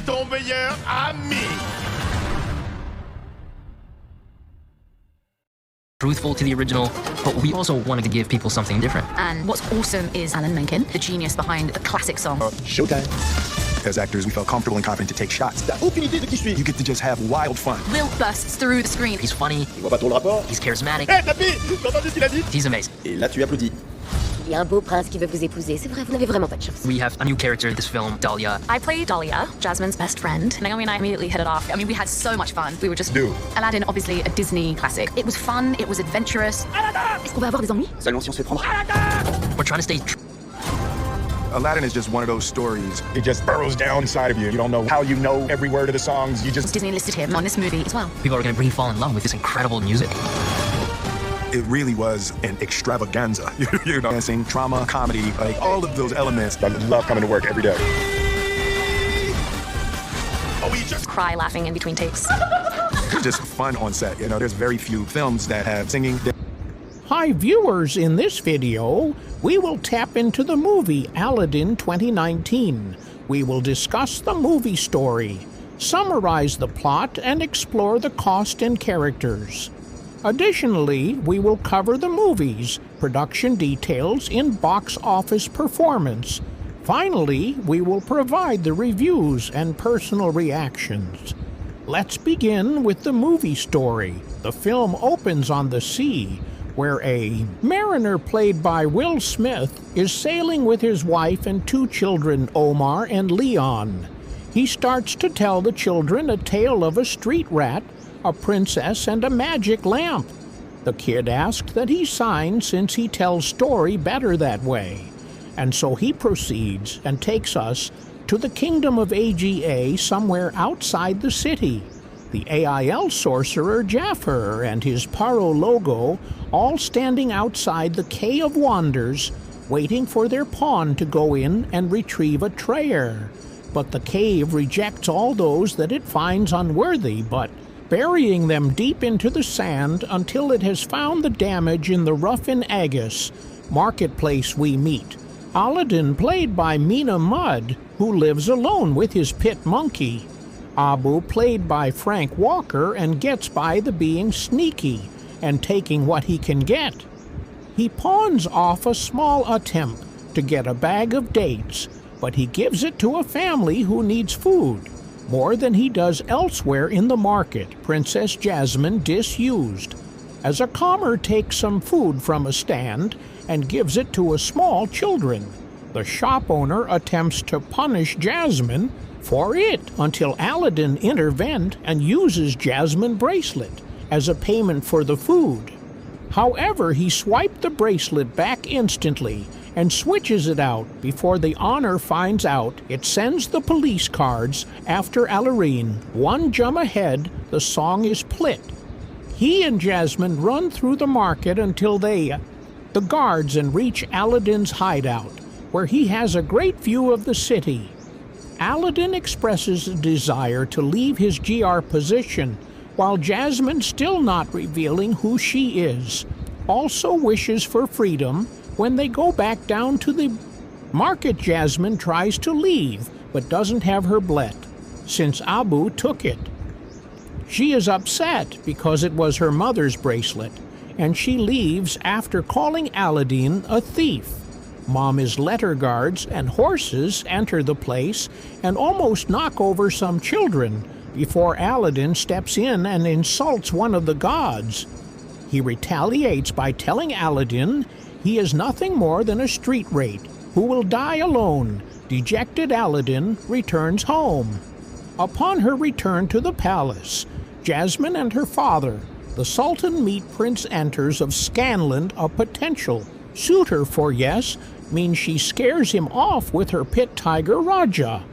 Ton meilleur ami. Truthful to the original, but we also wanted to give people something different. And what's awesome is Alan Menken, the genius behind the classic song. Showtime. As actors, we felt comfortable and confident to take shots. T'as aucune idée de qui je suis. You get to just have wild fun. Will bursts through the screen. He's funny. Tu vois pas trop le rapport? He's charismatic. Hé, Tapi! T'as entendu ce qu'il a dit? He's amazing. Et là, tu applaudis. Il y a un beau prince qui veut vous épouser. C'est vrai, vous n'avez vraiment pas de chance. We have a new character in this film, Dahlia. I played Dahlia, Jasmine's best friend. Naomi and I immediately hit it off. I mean, we had so much fun. We were just... Aladdin, obviously a Disney classic. It was fun, it was adventurous. Est-ce qu'on va avoir des ennuis? Seulement si on se fait prendre. We're trying to stay Aladdin is just one of those stories. It just burrows down inside of you. You don't know how you know every word of the songs. You just... Disney listed him on this movie as well. People are going to really fall in love with this incredible music. It really was an extravaganza. You know, dancing, trauma, comedy, like all of those elements. I love coming to work every day. Oh, we just Cry laughing in between takes. It's just fun on set. You know, there's very few films that have singing. Hi viewers, in this video, we will tap into the movie Aladdin 2019. We will discuss the movie story, summarize the plot, and explore the cast and characters. Additionally, we will cover the movie's production details in box office performance. Finally, we will provide the reviews and personal reactions. Let's begin with the movie story. The film opens on the sea, where a mariner played by Will Smith is sailing with his wife and two children, Omar and Leon. He starts to tell the children a tale of a street rat, a princess, and a magic lamp. The kid asked that he sign since he tells story better that way. And so he proceeds and takes us to the kingdom of AGA somewhere outside the city. The AIL sorcerer Jafar and his Paro logo all standing outside the Cay of Wonders, waiting for their pawn to go in and retrieve a treasure. But the cave rejects all those that it finds unworthy, but burying them deep into the sand until it has found the damage in the Ruffin Agus marketplace we meet. Aladdin, played by Mena Massoud, who lives alone with his pit monkey. Abu, played by Frank Walker, and gets by the being sneaky and taking what he can get. He pawns off a small attempt to get a bag of dates, but he gives it to a family who needs food, more than he does elsewhere in the market. Princess Jasmine disused, as a comer takes some food from a stand and gives it to a small children. The shop owner attempts to punish Jasmine for it until Aladdin intervened and uses Jasmine bracelet as a payment for the food. However, he swiped the bracelet back instantly and switches it out before the honor finds out. It sends the police cards after Aladdin. One jump ahead, the song is plit. He and Jasmine run through the market until the guards and reach Aladdin's hideout, where he has a great view of the city. Aladdin expresses a desire to leave his GR position, while Jasmine, still not revealing who she is, also wishes for freedom. When they go back down to the market, Jasmine tries to leave, but doesn't have her blet, since Abu took it. She is upset because it was her mother's bracelet, and she leaves after calling Aladdin a thief. Mama's letter guards and horses enter the place and almost knock over some children before Aladdin steps in and insults one of the gods. He retaliates by telling Aladdin he is nothing more than a street rat who will die alone. Dejected Aladdin returns home. Upon her return to the palace, Jasmine and her father, the Sultan, meet Prince Enters of Scanland, a potential suitor for Yes, means she scares him off with her pit tiger Raja.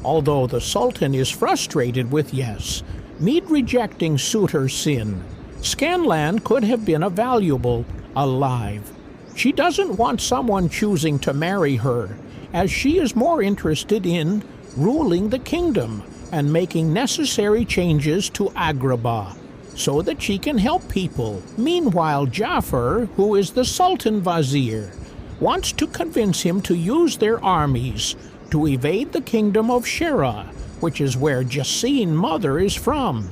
Although the Sultan is frustrated with Yes, Mead rejecting suitor Sin, Scanland could have been a valuable alive. She doesn't want someone choosing to marry her, as she is more interested in ruling the kingdom and making necessary changes to Agrabah, so that she can help people. Meanwhile, Jafar, who is the Sultan Vizier, wants to convince him to use their armies to evade the kingdom of Shira, which is where Jassin's mother is from.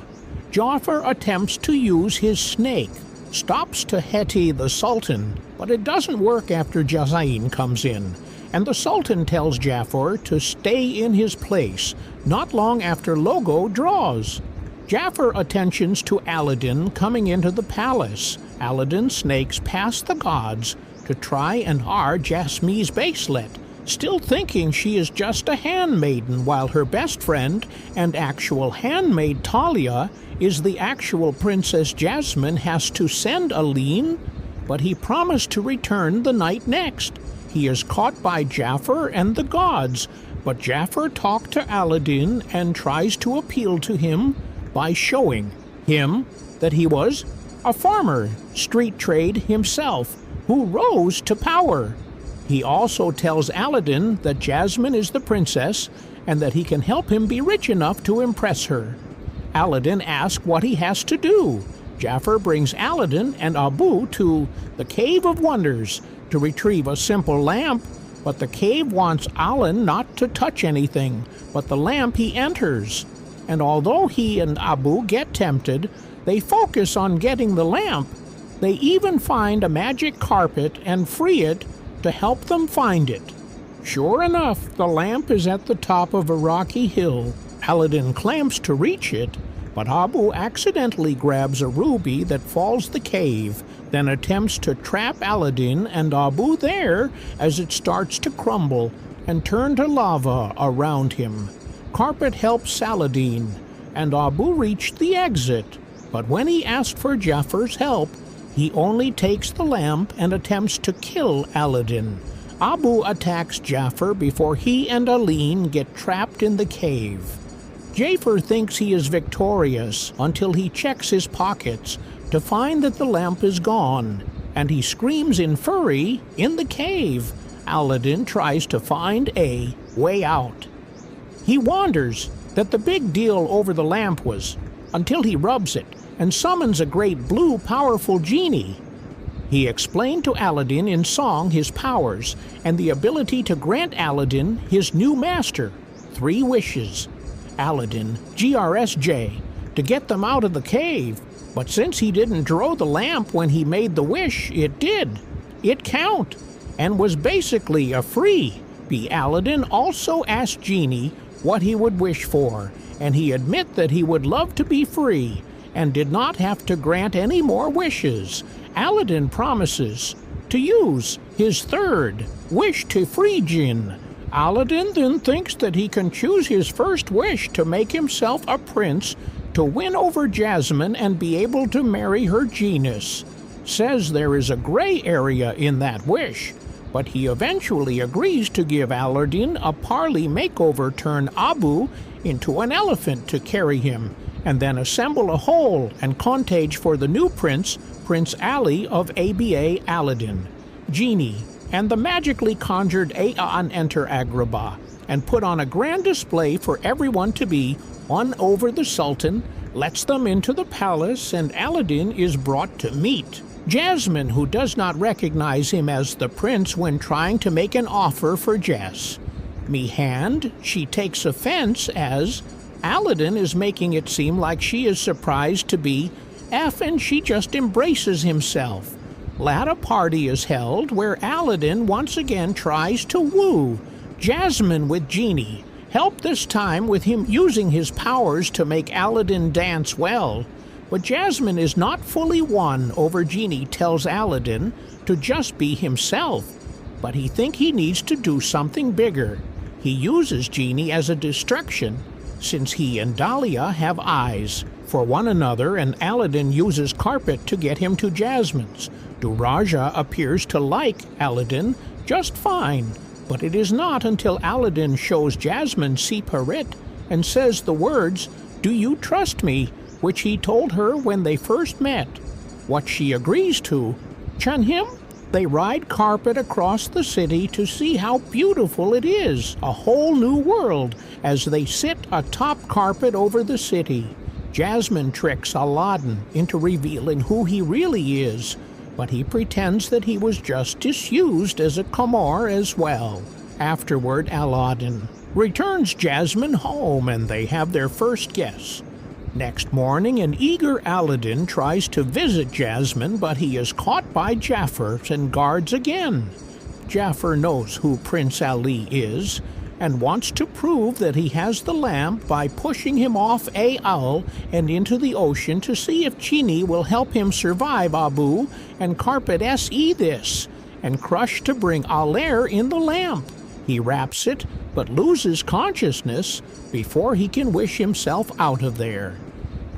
Jafar attempts to use his snake, stops to Heti the Sultan, but it doesn't work after Jassin comes in, and the Sultan tells Jafar to stay in his place not long after Logo draws. Jafar attentions to Aladdin coming into the palace. Aladdin snakes past the gods to try and har Jasmine's bracelet, still thinking she is just a handmaiden, while her best friend and actual handmaid Talia is the actual Princess Jasmine has to send Aline, but he promised to return the night next. He is caught by Jafar and the gods, but Jafar talks to Aladdin and tries to appeal to him by showing him that he was a farmer, street trade himself, who rose to power. He also tells Aladdin that Jasmine is the princess and that he can help him be rich enough to impress her. Aladdin asks what he has to do. Jafar brings Aladdin and Abu to the Cave of Wonders to retrieve a simple lamp, but the cave wants Alan not to touch anything but the lamp he enters. And although he and Abu get tempted, they focus on getting the lamp. They even find a magic carpet and free it to help them find it. Sure enough, the lamp is at the top of a rocky hill. Aladdin clamps to reach it, but Abu accidentally grabs a ruby that falls the cave, then attempts to trap Aladdin and Abu there as it starts to crumble and turn to lava around him. Carpet helps Aladdin, and Abu reached the exit, but when he asked for Jafar's help, he only takes the lamp and attempts to kill Aladdin. Abu attacks Jafar before he and Aline get trapped in the cave. Jafar thinks he is victorious until he checks his pockets to find that the lamp is gone, and he screams in fury in the cave. Aladdin tries to find a way out. He wonders that the big deal over the lamp was until he rubs it and summons a great blue powerful genie. He explained to Aladdin in song his powers and the ability to grant Aladdin his new master 3 wishes. Aladdin, GRSJ, to get them out of the cave, but since he didn't draw the lamp when he made the wish, it did. It count, and was basically a free. Aladdin also asked Genie what he would wish for, and he admit that he would love to be free, and did not have to grant any more wishes. Aladdin promises to use his 3rd wish to free Jinn. Aladdin then thinks that he can choose his first wish to make himself a prince, to win over Jasmine and be able to marry her genius. Says there is a gray area in that wish, but he eventually agrees to give Aladdin a parley makeover, turn Abu into an elephant to carry him, and then assemble a hole and contage for the new prince, Prince Ali of ABA Aladdin. Genie and the magically conjured A'an enter Agrabah and put on a grand display for everyone to be won over. The Sultan lets them into the palace, and Aladdin is brought to meet Jasmine, who does not recognize him as the prince when trying to make an offer for Jess. Mehand, she takes offense as Aladdin is making it seem like she is surprised to be F, and she just embraces himself. Latter party is held where Aladdin once again tries to woo Jasmine with Genie, help this time with him using his powers to make Aladdin dance well. But Jasmine is not fully won over. Genie tells Aladdin to just be himself, but he thinks he needs to do something bigger. He uses Genie as a distraction, since he and Dahlia have eyes for one another, and Aladdin uses carpet to get him to Jasmine's. Duraja appears to like Aladdin just fine, but it is not until Aladdin shows Jasmine Siparit and says the words, "Do you trust me?" which he told her when they first met. What she agrees to. Chun him? They ride carpet across the city to see how beautiful it is, a whole new world, as they sit atop carpet over the city. Jasmine tricks Aladdin into revealing who he really is, but he pretends that he was just disused as a Qamar as well. Afterward, Aladdin returns Jasmine home and they have their first guest. Next morning, an eager Aladdin tries to visit Jasmine, but he is caught by Jafar and guards again. Jafar knows who Prince Ali is and wants to prove that he has the lamp by pushing him off Al and into the ocean to see if Genie will help him survive Abu and carpet Se this, and crush to bring Alair in the lamp. He wraps it, but loses consciousness before he can wish himself out of there.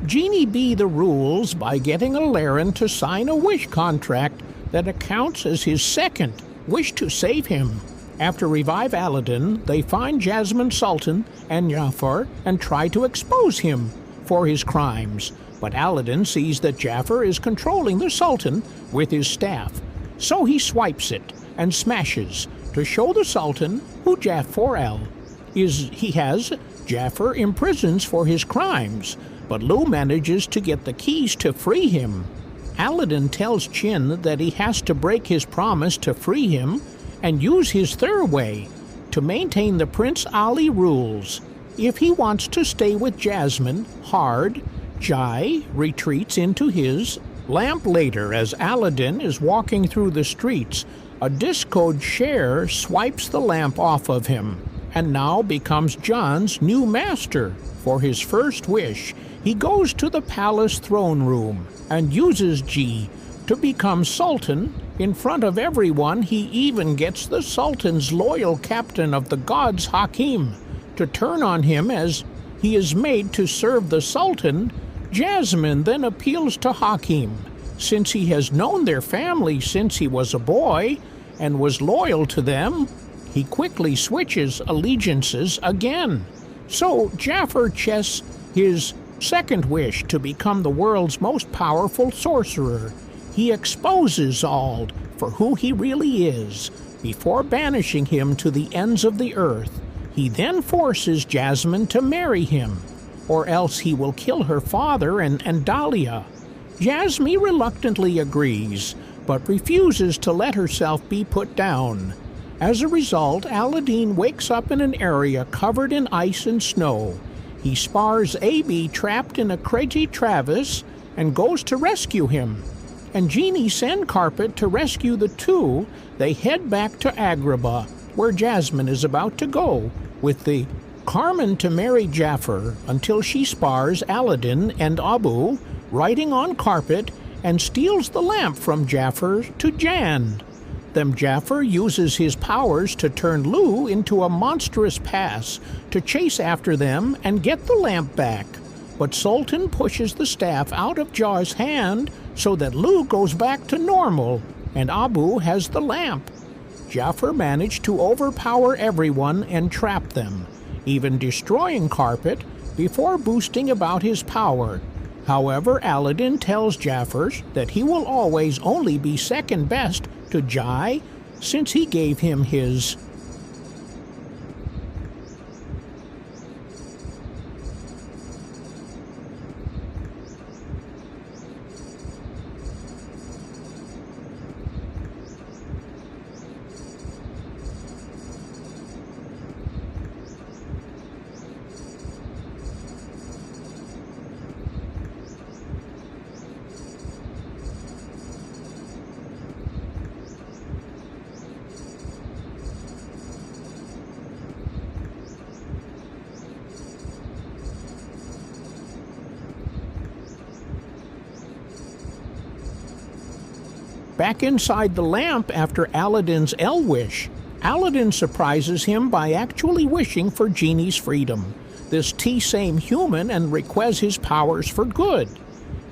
Genie B the rules by getting Alarin to sign a wish contract that accounts as his second wish to save him. After Revive Aladdin, they find Jasmine Sultan and Jafar and try to expose him for his crimes. But Aladdin sees that Jafar is controlling the Sultan with his staff, so he swipes it and smashes to show the Sultan who Jafar is. He has Jafar imprisons for his crimes, but Lu manages to get the keys to free him. Aladdin tells Chin that he has to break his promise to free him and use his third way to maintain the Prince Ali rules. If he wants to stay with Jasmine, Jai retreats into his lamp. Later, as Aladdin is walking through the streets, a discoed Cher swipes the lamp off of him and now becomes John's new master. For his first wish, he goes to the palace throne room and uses G to become Sultan in front of everyone. He even gets the Sultan's loyal captain of the gods, Hakim, to turn on him as he is made to serve the Sultan. Jasmine then appeals to Hakim, since he has known their family since he was a boy and was loyal to them. He quickly switches allegiances again. So Jafar chests his second wish to become the world's most powerful sorcerer. He exposes Ald for who he really is before banishing him to the ends of the earth. He then forces Jasmine to marry him, or else he will kill her father and Dahlia. Jasmine reluctantly agrees, but refuses to let herself be put down. As a result, Aladdin wakes up in an area covered in ice and snow. He spars AB trapped in a crazy Travis and goes to rescue him. And Genie sends Carpet to rescue the two. They head back to Agrabah, where Jasmine is about to go, with the Carmen to marry Jafar until she spars Aladdin and Abu, riding on Carpet, and steals the lamp from Jafar to Jan. Then Jafar uses his powers to turn Lu into a monstrous pass to chase after them and get the lamp back. But Sultan pushes the staff out of Jar's hand so that Lu goes back to normal and Abu has the lamp. Jafar managed to overpower everyone and trap them, even destroying Carpet before boasting about his power. However, Aladdin tells Jafar that he will always only be second best to Jai since he gave him his back inside the lamp after Aladdin's wish. Aladdin surprises him by actually wishing for Genie's freedom. This T-same human and requests his powers for good.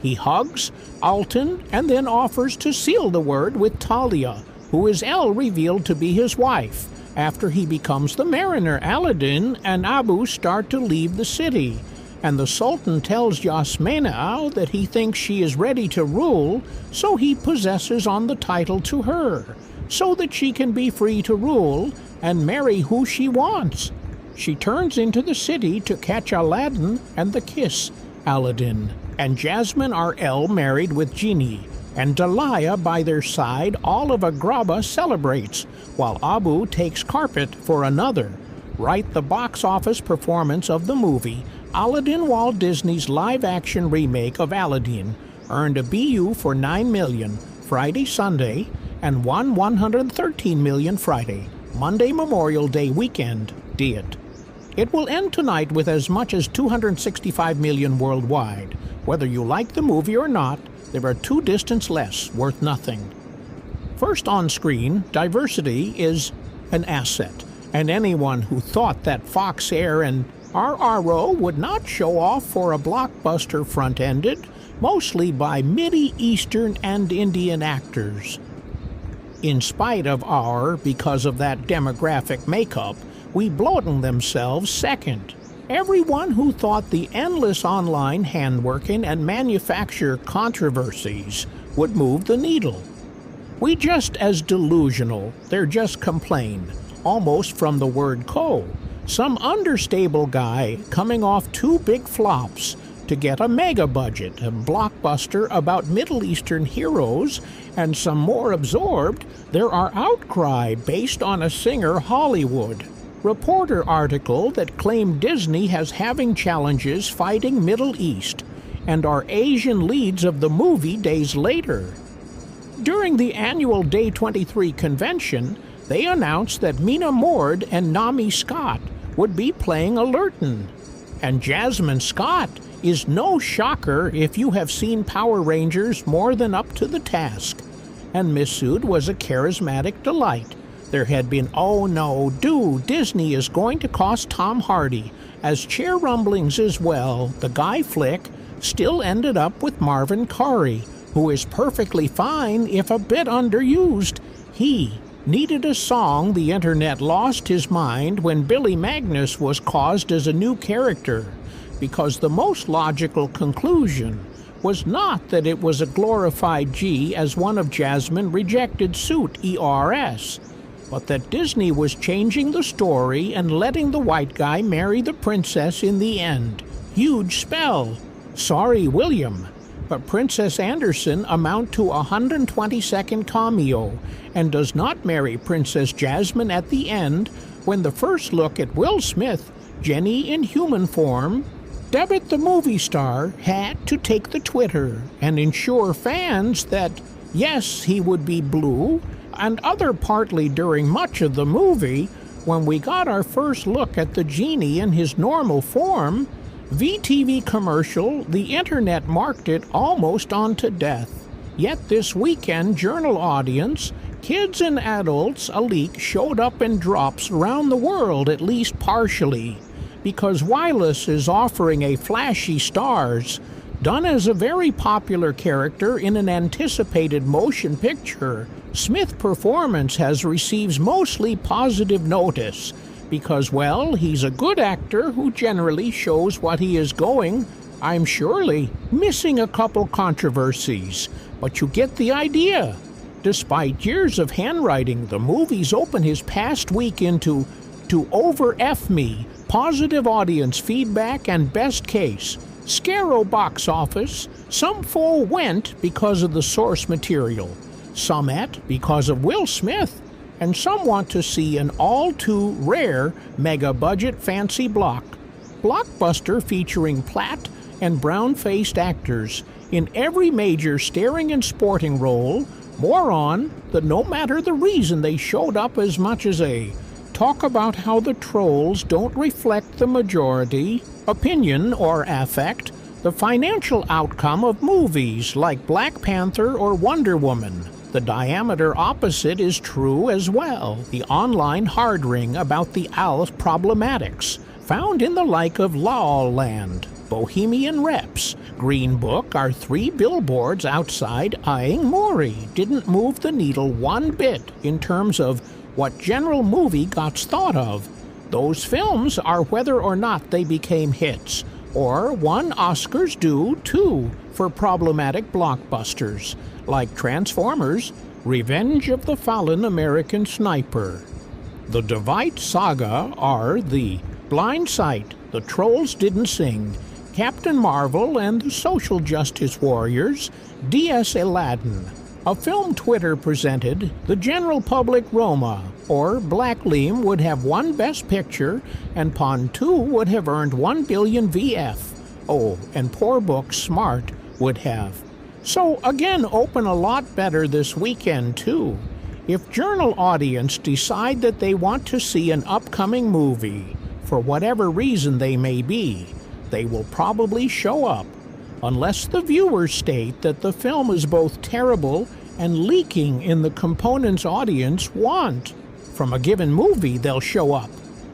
He hugs Alton and then offers to seal the word with Talia, who is revealed to be his wife. After he becomes the mariner, Aladdin and Abu start to leave the city, and the Sultan tells Yasmina that he thinks she is ready to rule, so he possesses on the title to her, so that she can be free to rule and marry who she wants. She turns into the city to catch Aladdin and the kiss Aladdin, and Jasmine are married with Genie, and Dahlia by their side. All of Agrabah celebrates, while Abu takes Carpet for another. Write the box office performance of the movie, Aladdin. Walt Disney's live-action remake of Aladdin earned a BU for $9 million Friday, Sunday, and won $113 million Friday, Monday Memorial Day weekend, did. It will end tonight with as much as $265 million worldwide. Whether you like the movie or not, there are 2 distance less, worth nothing. First on screen, diversity is an asset, and anyone who thought that Fox Air and RRO would not show off for a blockbuster front-ended, mostly by Midi-Eastern and Indian actors. In spite of because of that demographic makeup, we bloating themselves second. Everyone who thought the endless online handworking and manufacture controversies would move the needle. We just as delusional, they're just complain, almost from the word co. Some understable guy coming off 2 big flops to get a mega budget, a blockbuster about Middle Eastern heroes, and some more absorbed, there are outcry based on a singer Hollywood. Reporter article that claimed Disney has having challenges fighting Middle East, and are Asian leads of the movie days later. During the annual Day 23 convention, they announced that Mena Massoud and Naomi Scott would be playing Aladdin. And Jasmine Scott is no shocker if you have seen Power Rangers more than up to the task. And Massoud was a charismatic delight. There had been Disney is going to cost Tom Hardy, as chair rumblings as well. The guy flick still ended up with Marwan Kenzari, who is perfectly fine if a bit underused. He needed a song. The internet lost his mind when Billy Magnus was caused as a new character, because the most logical conclusion was not that it was a glorified G as one of Jasmine rejected suit ERS, but that Disney was changing the story and letting the white guy marry the princess in the end. Huge spell. Sorry, William, but Princess Anderson amount to a 120-second cameo and does not marry Princess Jasmine at the end when the first look at Will Smith, Jenny in human form, Debbit the movie star had to take the Twitter and ensure fans that, yes, he would be blue, and other partly during much of the movie, when we got our first look at the genie in his normal form, VTV commercial, the internet marked it almost onto death. Yet this weekend journal audience, kids and adults alike, showed up in drops around the world, at least partially, because Wireless is offering a flashy stars, done as a very popular character in an anticipated motion picture. Smith performance has received mostly positive notice, because, well, he's a good actor who generally shows what he is going. I'm surely missing a couple controversies, but you get the idea. Despite years of handwriting, the movies open his past week into to over F me, positive audience feedback, and best case. Scaro box office, some full went because of the source material, some at because of Will Smith, and some want to see an all-too-rare mega-budget fancy blockbuster featuring Platt and brown-faced actors in every major staring and sporting role. More on the no matter the reason they showed up as much as a talk about how the trolls don't reflect the majority opinion or affect the financial outcome of movies like Black Panther or Wonder Woman. The diameter opposite is true as well. The online hard-ring about the ALF problematics, found in the like of La La Land, Bohemian Reps, Green Book are 3 billboards outside eyeing Maury. Didn't move the needle one bit in terms of what general movie got thought of. Those films are whether or not they became hits, or won Oscars due to for problematic blockbusters, like Transformers, Revenge of the Fallen American Sniper. The Devite Saga are The Blind Sight, The Trolls Didn't Sing, Captain Marvel and the Social Justice Warriors, D.S. Aladdin, A film Twitter presented the general public Roma, or Black Liam would have won Best Picture, and Pond 2 would have earned 1 billion VF. Oh, and Poor Book Smart would have. So again, open a lot better this weekend too. If journal audience decide that they want to see an upcoming movie, for whatever reason they may be, they will probably show up, unless the viewers state that the film is both terrible and leaking in the components audience want. From a given movie, they'll show up.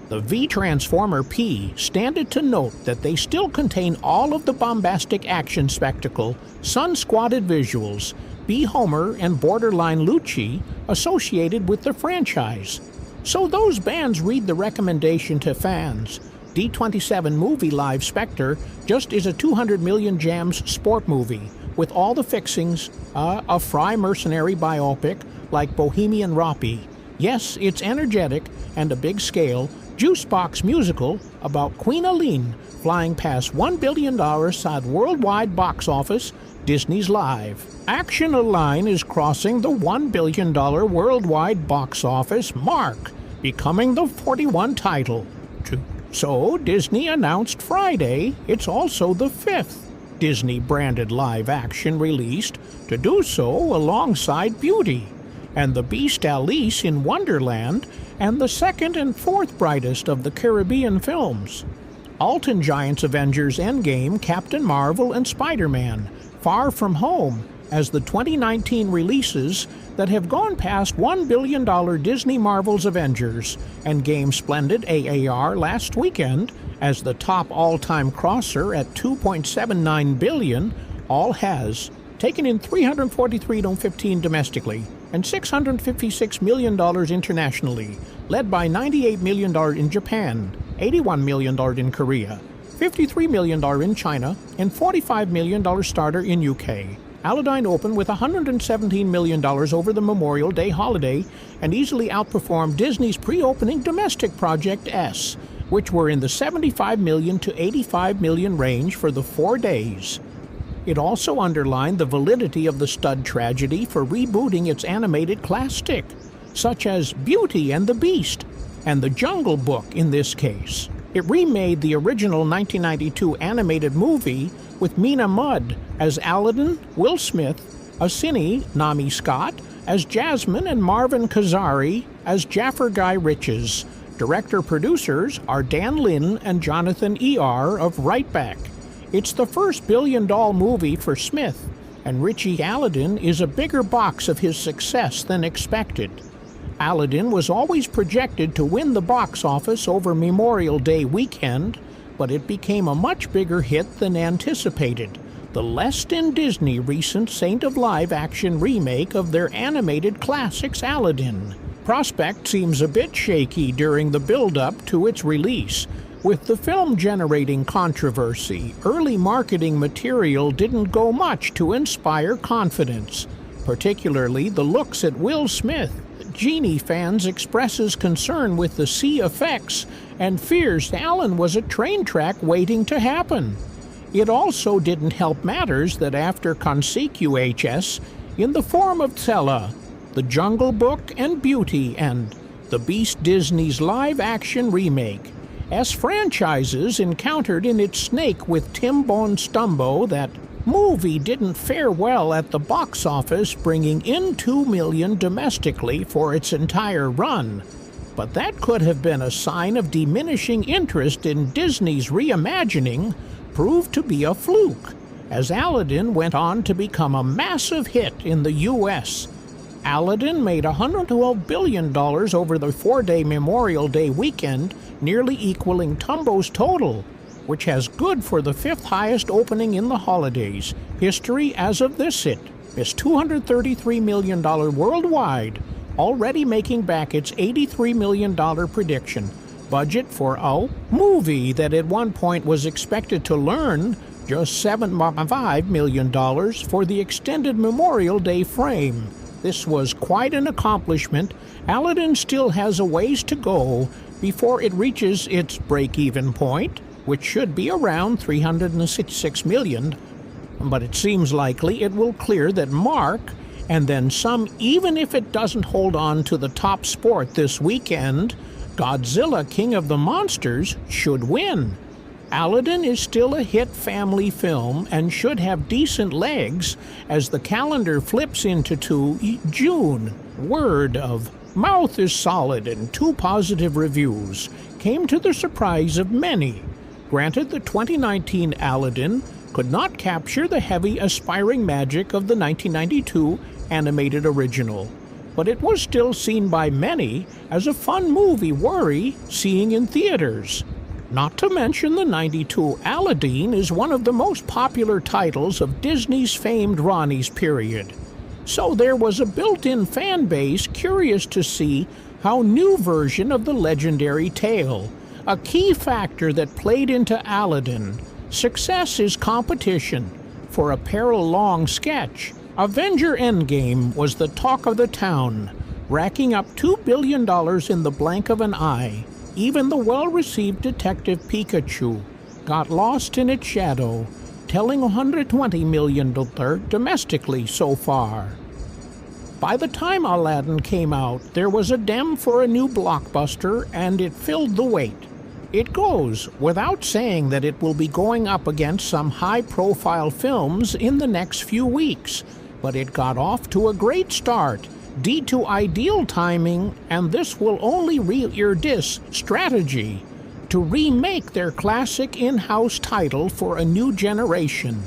The V-Transformer P standeth to note that they still contain all of the bombastic action spectacle, sun-squatted visuals, B-Homer and borderline Lucci associated with the franchise. So those bands read the recommendation to fans. D27 Movie Live Spectre just is a 200 million jams sport movie with all the fixings, a Fry mercenary biopic like Bohemian Rhapsody. Yes, it's energetic and a big scale juicebox musical about Queen Aline flying past $1 billion at worldwide box office, Disney's Live. Action Align is crossing the $1 billion worldwide box office mark, becoming the 41 title. So Disney announced Friday it's also the 5th Disney-branded live-action released to do so alongside Beauty, and the Beast Alice in Wonderland, and the second and fourth brightest of the Caribbean films. Alton Giants Avengers Endgame, Captain Marvel, and Spider-Man, Far From Home, as the 2019 releases that have gone past $1 billion Disney Marvel's Avengers, and Game Splendid AAR last weekend as the top all-time crosser at $2.79 billion, all has taken in $343.15 domestically and $656 million internationally, led by $98 million in Japan, $81 million in Korea, $53 million in China, and $45 million starter in UK. Aladdin opened with $117 million over the Memorial Day holiday and easily outperformed Disney's pre-opening domestic Project S, which were in the $75 million to $85 million range for the 4 days. It also underlined the validity of the stud tragedy for rebooting its animated classic, such as Beauty and the Beast, and The Jungle Book in this case. It remade the original 1992 animated movie with Mena Massoud as Aladdin, Will Smith, Asini, Naomi Scott as Jasmine, and Marwan Kenzari as Jafar Guy Riches. Director-producers are Dan Lin and Jonathan E.R. of Right Back. It's the first billion-dollar movie for Smith, and Richie Aladdin is a bigger box of his success than expected. Aladdin was always projected to win the box office over Memorial Day weekend, but it became a much bigger hit than anticipated. The less than Disney recent Saint of Live action remake of their animated classics Aladdin. Prospect seems a bit shaky during the build-up to its release. With the film generating controversy, early marketing material didn't go much to inspire confidence, particularly the looks at Will Smith. Genie fans expresses concern with the CFX and fears Alan was a train track waiting to happen. It also didn't help matters that after consequences, in the form of Tella, The Jungle Book and Beauty, and The Beast Disney's live-action remake, as franchises encountered in its snake with Timon Stumbo, that movie didn't fare well at the box office, bringing in $2 million domestically for its entire run. But that could have been a sign of diminishing interest in Disney's reimagining, proved to be a fluke, as Aladdin went on to become a massive hit in the U.S. Aladdin made $112 billion over the 4-day Memorial Day weekend, nearly equaling Tumbo's total, which has good for the 5th highest opening in the holidays. History as of this hit is $233 million worldwide, already making back its $83 million prediction. Budget for a movie that at one point was expected to earn just $7.5 million for the extended Memorial Day frame. This was quite an accomplishment. Aladdin still has a ways to go before it reaches its break-even point, which should be around $366 million, but it seems likely it will clear that mark And then some, even if it doesn't hold on to the top sport this weekend, Godzilla King of the Monsters should win. Aladdin is still a hit family film and should have decent legs as the calendar flips into June. Word of mouth is solid and 2 positive reviews came to the surprise of many. Granted, the 2019 Aladdin could not capture the heavy, aspiring magic of the 1992 animated original, but it was still seen by many as a fun movie worthy seeing in theaters. Not to mention the 92 Aladdin is one of the most popular titles of Disney's famed Ronnie's period. So there was a built-in fan base curious to see how new version of the legendary tale, a key factor that played into Aladdin. Success is competition. For a parallel-long sketch, Avenger Endgame was the talk of the town, racking up $2 billion in the blink of an eye. Even the well-received Detective Pikachu got lost in its shadow, telling $120 million domestically so far. By the time Aladdin came out, there was a dem for a new blockbuster, and it filled the wait. It goes without saying that it will be going up against some high-profile films in the next few weeks, but it got off to a great start, due to ideal timing, and this will only Disney's strategy to remake their classic in-house title for a new generation.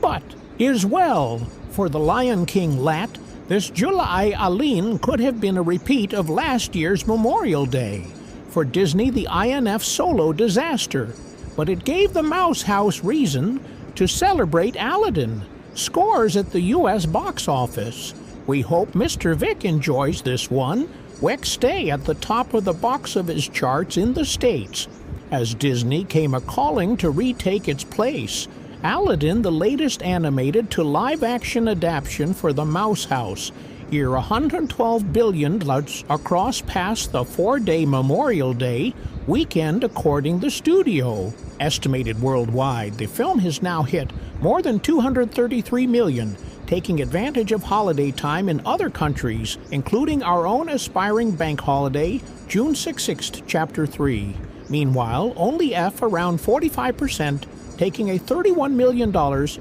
But is well, for The Lion King Lat, this July Aladdin could have been a repeat of last year's Memorial Day. For Disney, the INF solo disaster, but it gave the Mouse House reason to celebrate Aladdin. Scores at the U.S. box office. We hope Mr. Vic enjoys this one. Weck stay at the top of the box office charts in the States, as Disney came a-calling to retake its place. Aladdin, the latest animated to live-action adaptation for the Mouse House, ear $112 billion across past the 4-day Memorial Day weekend according the studio. Estimated worldwide, the film has now hit more than $233 million, taking advantage of holiday time in other countries, including our own aspiring bank holiday, June 6th, Chapter 3. Meanwhile, only F around 45%, taking a $31 million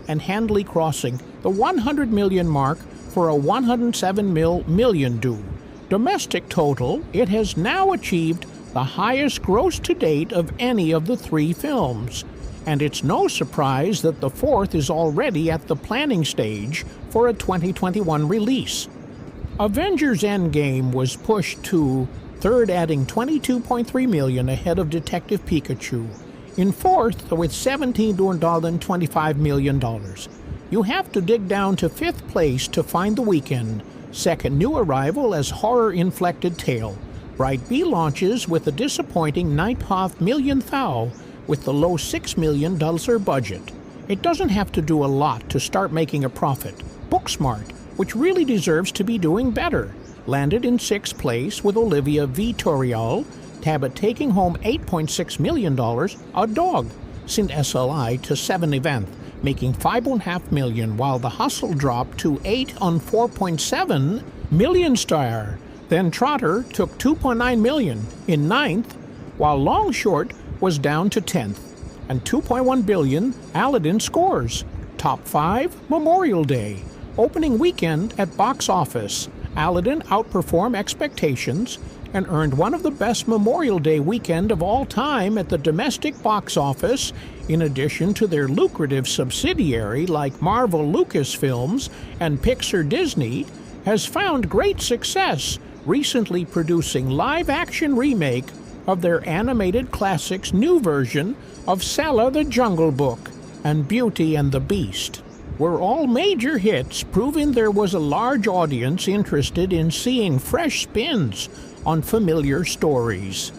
and handily crossing the $100 million mark for a $107 million due. Domestic total, it has now achieved the highest gross to date of any of the 3 films. And it's no surprise that the 4th is already at the planning stage for a 2021 release. Avengers Endgame was pushed to 3rd, adding $22.3 million ahead of Detective Pikachu. In 4th, with $17.25 million. You have to dig down to 5th place to find The Weeknd, second new arrival as horror-inflected tale. Bright B launches with a disappointing $9.5 million with the low $6 million budget. It doesn't have to do a lot to start making a profit. Booksmart, which really deserves to be doing better, landed in 6th place with Olivia Vittorial, taking home $8.6 million, A Dog, sent SLI to 7th event, making $5.5 million, while The Hustle dropped to 8 on $4.7 million star. Then Trotter took $2.9 million in 9th, while Long Short was down to 10th, and $2.1 billion Aladdin scores. Top 5 Memorial Day. Opening weekend at box office. Aladdin outperformed expectations and earned one of the best Memorial Day weekend of all time at the domestic box office, in addition to their lucrative subsidiary like Marvel Lucasfilms and Pixar Disney, has found great success, recently producing live-action remake of their animated classics' new version of Sella the Jungle Book and Beauty and the Beast. Were all major hits, proving there was a large audience interested in seeing fresh spins on familiar stories.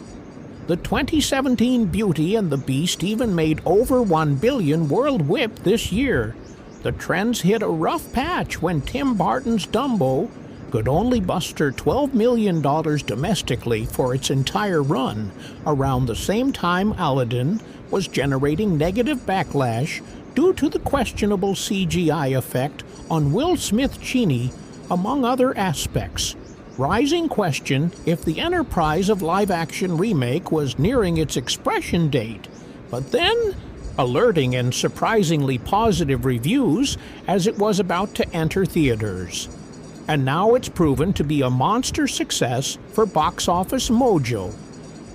The 2017 Beauty and the Beast even made over $1 billion world whip this year. The trends hit a rough patch when Tim Burton's Dumbo could only muster $12 million domestically for its entire run, around the same time Aladdin was generating negative backlash due to the questionable CGI effect on Will Smith Cheney, among other aspects. Rising question if the enterprise of live-action remake was nearing its expression date, but then alerting and surprisingly positive reviews as it was about to enter theaters. And now it's proven to be a monster success for Box Office Mojo.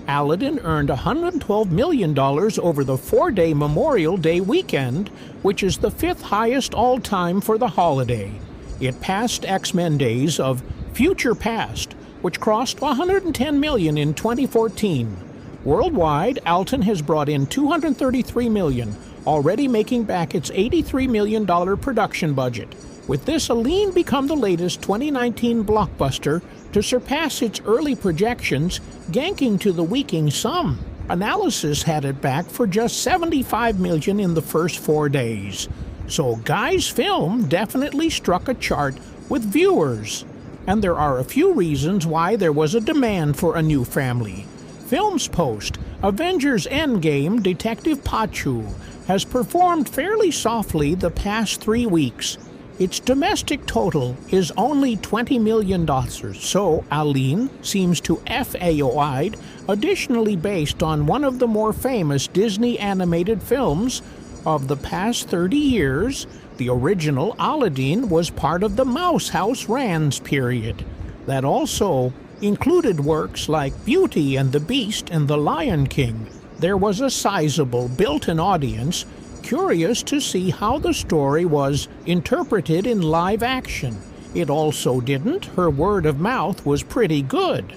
Aladdin earned $112 million over the 4-day Memorial Day weekend, which is the 5th highest all-time for the holiday. It passed X-Men Days of Future Past, which crossed $110 million in 2014. Worldwide, Alton has brought in $233 million, already making back its $83 million production budget. With this, Aladdin become the latest 2019 blockbuster to surpass its early projections, ganking to the weekend sum. Analysis had it back for just $75 million in the first 4 days. So Guy's film definitely struck a chart with viewers. And there are a few reasons why there was a demand for a new family. Films Post, Avengers Endgame Detective Pachu has performed fairly softly the past 3 weeks. Its domestic total is only $20 million, so Aladdin seems to FAOI'd, additionally based on one of the more famous Disney animated films of the past 30 years. The original Aladdin was part of the Mouse House Rands period. That also included works like Beauty and the Beast and The Lion King. There was a sizable built-in audience curious to see how the story was interpreted in live action. It also didn't. Her word of mouth was pretty good.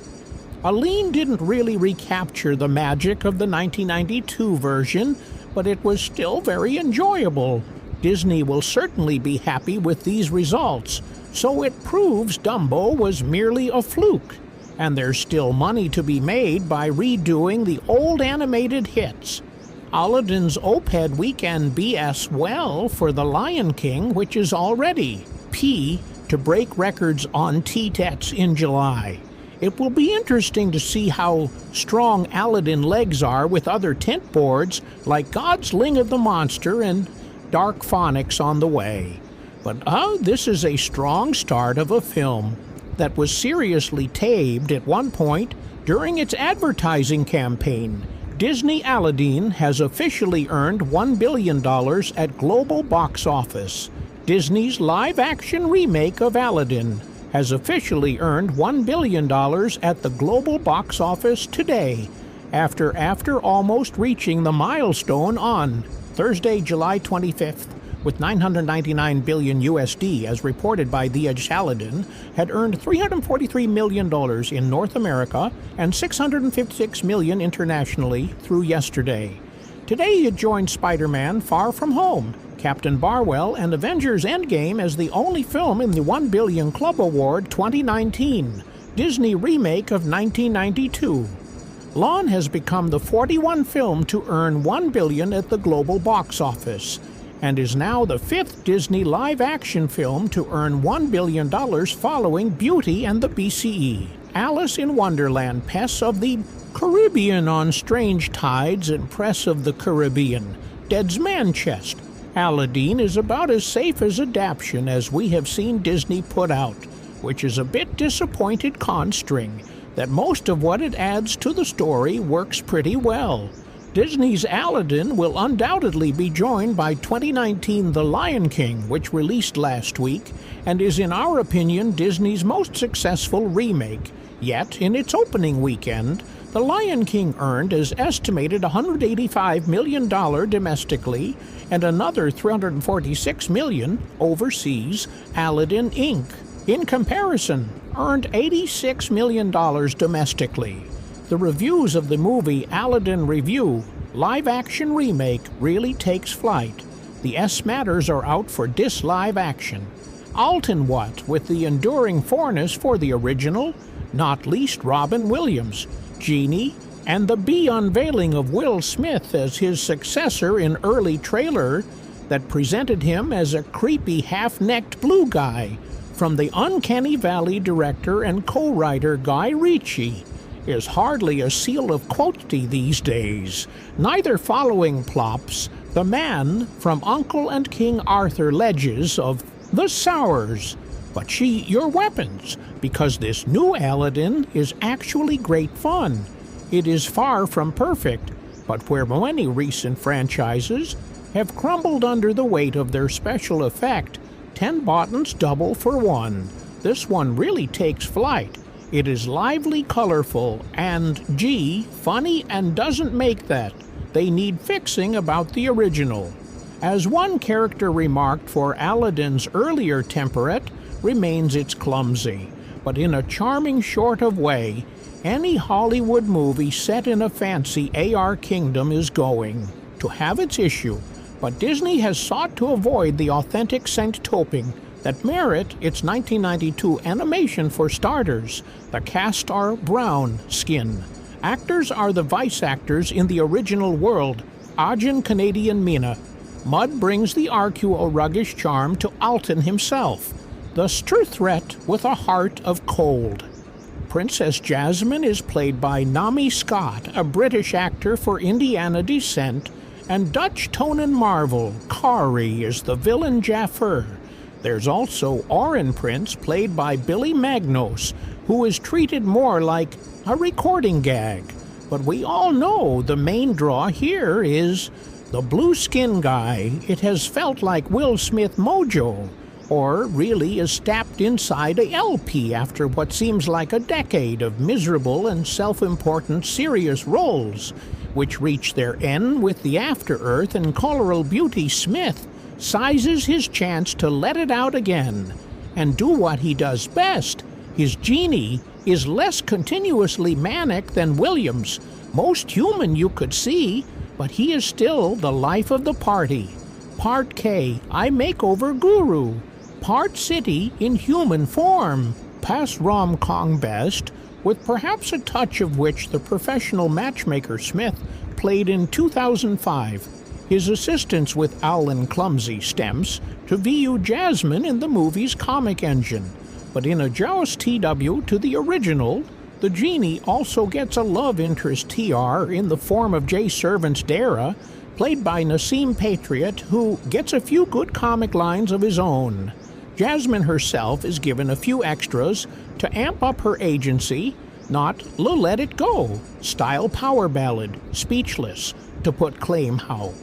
Aladdin didn't really recapture the magic of the 1992 version, but it was still very enjoyable. Disney will certainly be happy with these results, so it proves Dumbo was merely a fluke, and there's still money to be made by redoing the old animated hits. Aladdin's OPED weekend BS well for The Lion King, which is already P to break records on T-Tets in July. It will be interesting to see how strong Aladdin legs are with other tent boards like God's Ling of the Monster and Dark Phonics on the way. But this is a strong start of a film that was seriously tabbed at one point during its advertising campaign. Disney Aladdin has officially earned $1 billion at global box office. Disney's live-action remake of Aladdin has officially earned $1 billion at the global box office today, after almost reaching the milestone on Thursday, July 25th, with $999 billion USD, as reported by The Edge. Aladdin had earned $343 million in North America and $656 million internationally through yesterday. Today it joined Spider-Man Far From Home, Captain Barwell, and Avengers Endgame as the only film in the $1 Billion Club Award 2019, Disney remake of 1992. Lon has become the 41st film to earn $1 billion at the global box office, and is now the 5th Disney live-action film to earn $1 billion following Beauty and the BCE. Alice in Wonderland, Pets of the Caribbean on Strange Tides and Press of the Caribbean, Dead's Man Chest. Aladdin is about as safe as adaptation as we have seen Disney put out, which is a bit disappointed constring that most of what it adds to the story works pretty well. Disney's Aladdin will undoubtedly be joined by 2019 The Lion King, which released last week, and is in our opinion Disney's most successful remake. Yet, in its opening weekend, The Lion King earned as estimated $185 million domestically and another $346 million overseas. Aladdin Inc., in comparison, earned $86 million domestically. The reviews of the movie Aladdin Review, live-action remake, really takes flight. The S-Matters are out for dislive action. Alton what, with the enduring foreness for the original, not least Robin Williams, Genie, and the unveiling of Will Smith as his successor in early trailer that presented him as a creepy half-necked blue guy from the Uncanny Valley director and co-writer Guy Ritchie, is hardly a seal of quality these days. Neither following plops the man from Uncle and King Arthur Ledges of The Sours. But she your weapons, because this new Aladdin is actually great fun. It is far from perfect, but where many recent franchises have crumbled under the weight of their special effect, 10 buttons double for one. This one really takes flight. It is lively, colorful, and, gee, funny and doesn't make that. They need fixing about the original. As one character remarked, for Aladdin's earlier temperate remains its clumsy, but in a charming sort of way, any Hollywood movie set in a fancy AR kingdom is going to have its issue, but Disney has sought to avoid the authentic scent-toping that merit its 1992 animation for starters, the castor brown skin. Actors are the voice actors in the original world, Arjun Canadian Mena. Mud brings the RQO ruggish charm to Alton himself, the threat with a heart of cold. Princess Jasmine is played by Naomi Scott, a British actor for Indiana descent, and Dutch Tonen Marvel, Kari, is the villain Jafar. There's also Orin Prince, played by Billy Magnos, who is treated more like a recording gag. But we all know the main draw here is the blue skin guy. It has felt like Will Smith mojo, or really is stamped inside a LP after what seems like a decade of miserable and self-important serious roles, which reach their end with the After-Earth, and Coral Beauty Smith sizes his chance to let it out again and do what he does best. His genie is less continuously manic than Williams, most human you could see, but he is still the life of the party. Part K, I Makeover Guru. Part City in human form. Past rom-com best, with perhaps a touch of which the professional matchmaker Smith played in 2005. His assistance with Alan Clumsy stems to VU Jasmine in the movie's comic engine. But in a Jaws TW to the original, the genie also gets a love interest TR in the form of Jay Servant's Dara, played by Nassim Patriot, who gets a few good comic lines of his own. Jasmine herself is given a few extras to amp up her agency, not Let It Go style power ballad, Speechless, to put claim how.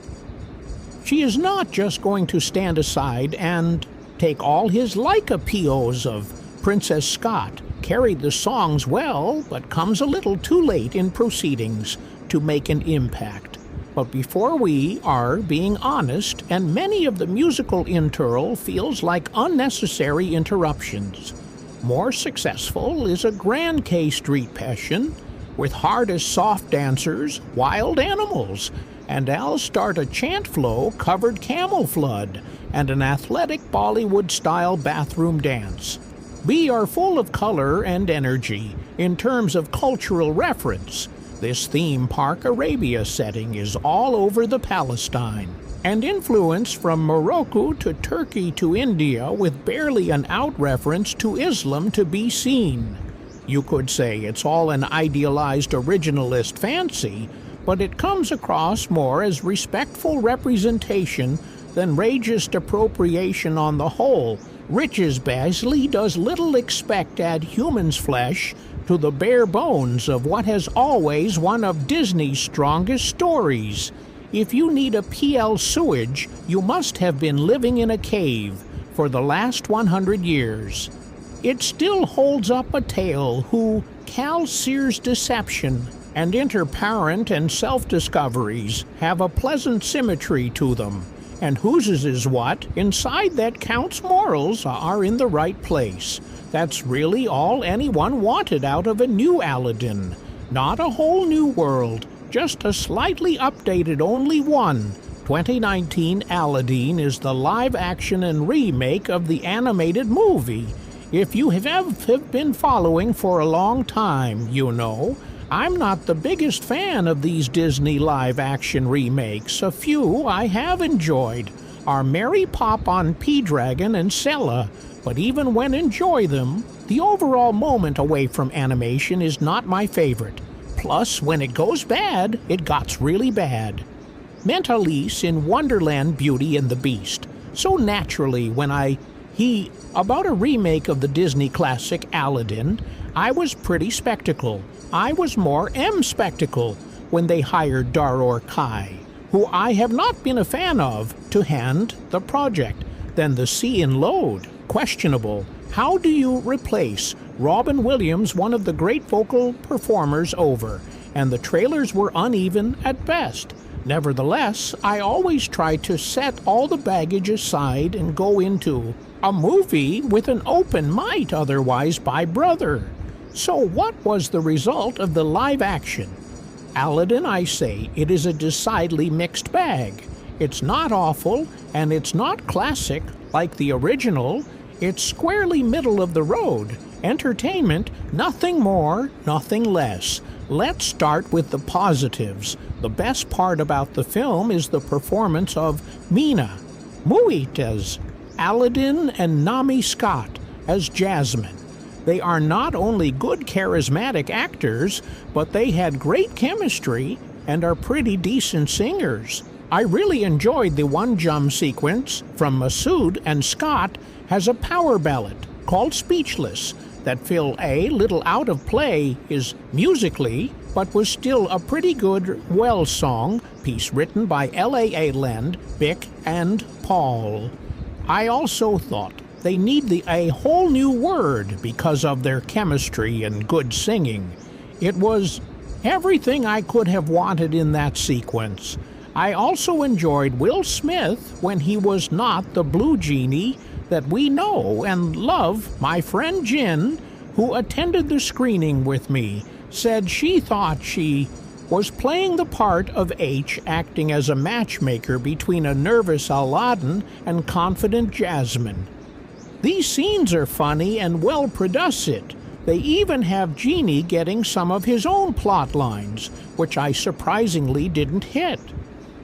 She is not just going to stand aside and take all his Leica POs of Princess Scott, carried the songs well, but comes a little too late in proceedings to make an impact. But before we are being honest, and many of the musical interval feels like unnecessary interruptions. More successful is a Grand K Street Passion, with hard as soft dancers, wild animals, and I'll start a chant flow covered camel flood, and an athletic Bollywood-style bathroom dance. We are full of color and energy in terms of cultural reference. This theme park Arabia setting is all over the Palestine, and influence from Morocco to Turkey to India, with barely an out reference to Islam to be seen. You could say it's all an idealized originalist fancy, but it comes across more as respectful representation than racist appropriation on the whole. Rich's Basley does little expect add human's flesh to the bare bones of what has always one of Disney's strongest stories. If you need a PL sewage, you must have been living in a cave for the last 100 years. It still holds up a tale who Cal Sears' deception and interparent and self-discoveries have a pleasant symmetry to them, and whose is what inside that counts morals are in the right place. That's really all anyone wanted out of a new Aladdin. Not a whole new world, just a slightly updated only one. 2019 Aladdin is the live-action and remake of the animated movie. If you have been following for a long time, you know, I'm not the biggest fan of these Disney live-action remakes. A few I have enjoyed are Mary Poppins, P-Dragon, and Sella, but even when enjoy them, the overall moment away from animation is not my favorite. Plus, when it goes bad, it gots really bad. meant Elise in Wonderland Beauty and the Beast so naturally when about a remake of the Disney classic Aladdin. I was pretty skeptical. I was more skeptical when they hired Daror Kai, who I have not been a fan of, to hand the project. Then the Sea and Load, questionable. How do you replace Robin Williams, one of the great vocal performers, over? And the trailers were uneven at best. Nevertheless, I always try to set all the baggage aside and go into a movie with an open might otherwise by brother. So what was the result of the live action? Aladdin, I say, it is a decidedly mixed bag. It's not awful, and it's not classic like the original. It's squarely middle of the road. Entertainment, nothing more, nothing less. Let's start with the positives. The best part about the film is the performance of Mena Massoud as Aladdin and Naomi Scott as Jasmine. They are not only good charismatic actors, but they had great chemistry and are pretty decent singers. I really enjoyed the one jump sequence from Massoud, and Scott has a power ballad called Speechless that feel a little out of play is musically, but was still a pretty good well song piece written by L.A. Land, Bick, and Paul. I also thought they need a whole new word because of their chemistry and good singing. It was everything I could have wanted in that sequence. I also enjoyed Will Smith when he was not the blue genie that we know and love. My friend Jen, who attended the screening with me, said she thought she was playing the part of H, acting as a matchmaker between a nervous Aladdin and confident Jasmine. These scenes are funny and well produced. They even have Genie getting some of his own plot lines, which I surprisingly didn't hit.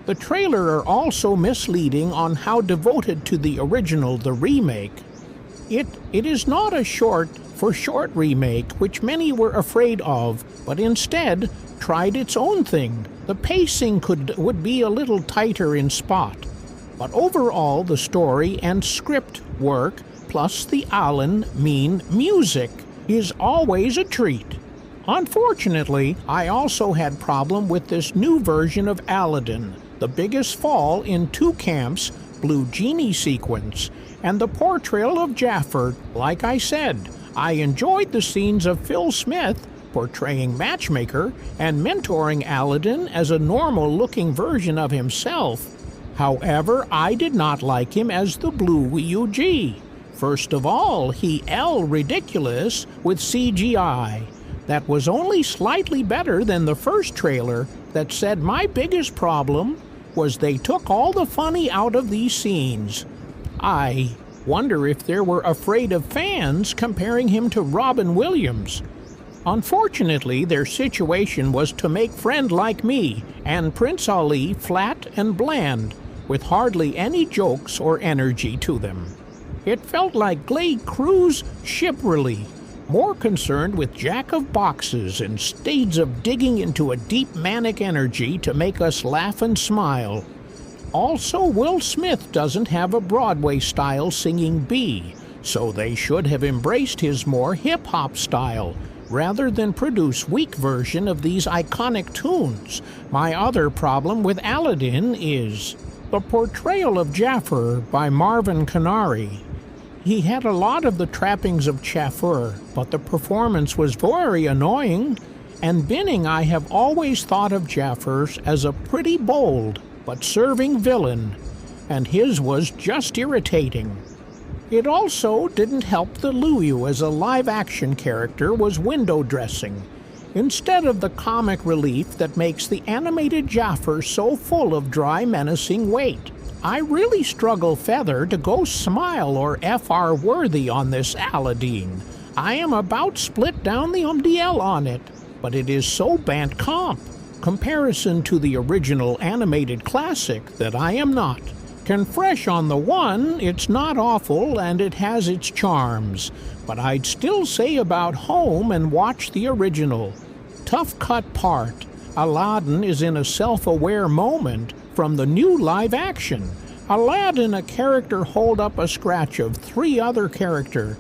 The trailer are also misleading on how devoted to the original the remake. It is not a short remake, which many were afraid of, but instead tried its own thing. The pacing would be a little tighter in spot, but overall the story and script work, plus the Alan Mean music, is always a treat. Unfortunately, I also had problem with this new version of Aladdin, the biggest fall in two camps, Blue Genie sequence, and the portrayal of Jafar. Like I said, I enjoyed the scenes of Phil Smith portraying Matchmaker and mentoring Aladdin as a normal-looking version of himself. However, I did not like him as the Blue UG. First of all, he ridiculous with CGI. That was only slightly better than the first trailer that said my biggest problem was they took all the funny out of these scenes. I wonder if they were afraid of fans comparing him to Robin Williams. Unfortunately, their situation was to make Friend Like Me and Prince Ali flat and bland, with hardly any jokes or energy to them. It felt like Glade Crew's Shipperly, more concerned with jack-of-boxes and stages of digging into a deep manic energy to make us laugh and smile. Also, Will Smith doesn't have a Broadway-style singing bee, so they should have embraced his more hip-hop style, rather than produce weak version of these iconic tunes. My other problem with Aladdin is the portrayal of Jafar by Marwan Kenzari. He had a lot of the trappings of Jafar, but the performance was very annoying. And Binning, I have always thought of Jafar as a pretty bold but serving villain, and his was just irritating. It also didn't help that Luyu as a live-action character was window dressing, instead of the comic relief that makes the animated Jafar so full of dry, menacing weight. I really struggle feather to go smile or FR worthy on this Aladdin. I am about split down the MDL on it, but it is so bad comparison to the original animated classic that I am not. Can fresh on the one, it's not awful and it has its charms, but I'd still say about home and watch the original. Tough cut part. Aladdin is in a self-aware moment, from the new live action. Aladdin, a character hold up a scratch of 3 other character.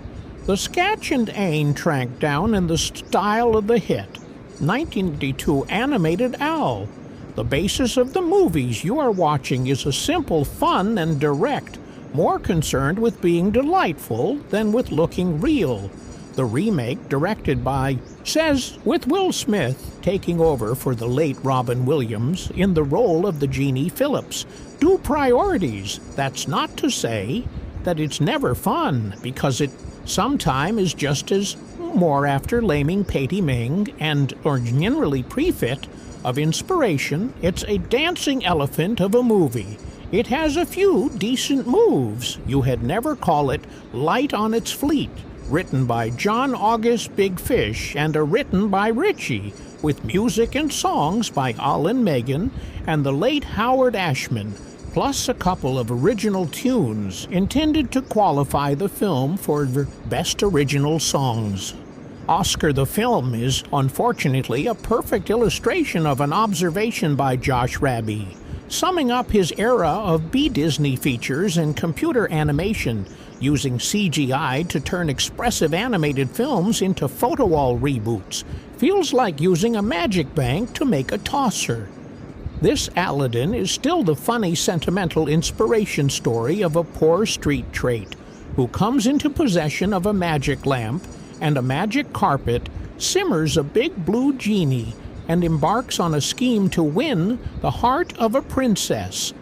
The sketch and ain tranked down in the style of the hit 1982 animated Owl. The basis of the movies you are watching is a simple, fun, and direct, more concerned with being delightful than with looking real. The remake, directed by, says, with Will Smith taking over for the late Robin Williams in the role of the Genie Phillips. Do priorities. That's not to say that it's never fun, because it sometime is just as more after laming Patty Ming and or generally prefit of inspiration. It's a dancing elephant of a movie. It has a few decent moves. You had never call it light on its fleet. Written by John August Big Fish and written by Ritchie, with music and songs by Alan Megan and the late Howard Ashman, plus a couple of original tunes intended to qualify the film for the Best Original Songs. Oscar the Film is, unfortunately, a perfect illustration of an observation by Josh Raby, summing up his era of B-Disney features and computer animation, using CGI to turn expressive animated films into photo-wall reboots. Feels like using a magic bank to make a tosser. This Aladdin is still the funny, sentimental inspiration story of a poor street trait who comes into possession of a magic lamp and a magic carpet, simmers a big blue genie, and embarks on a scheme to win the heart of a princess.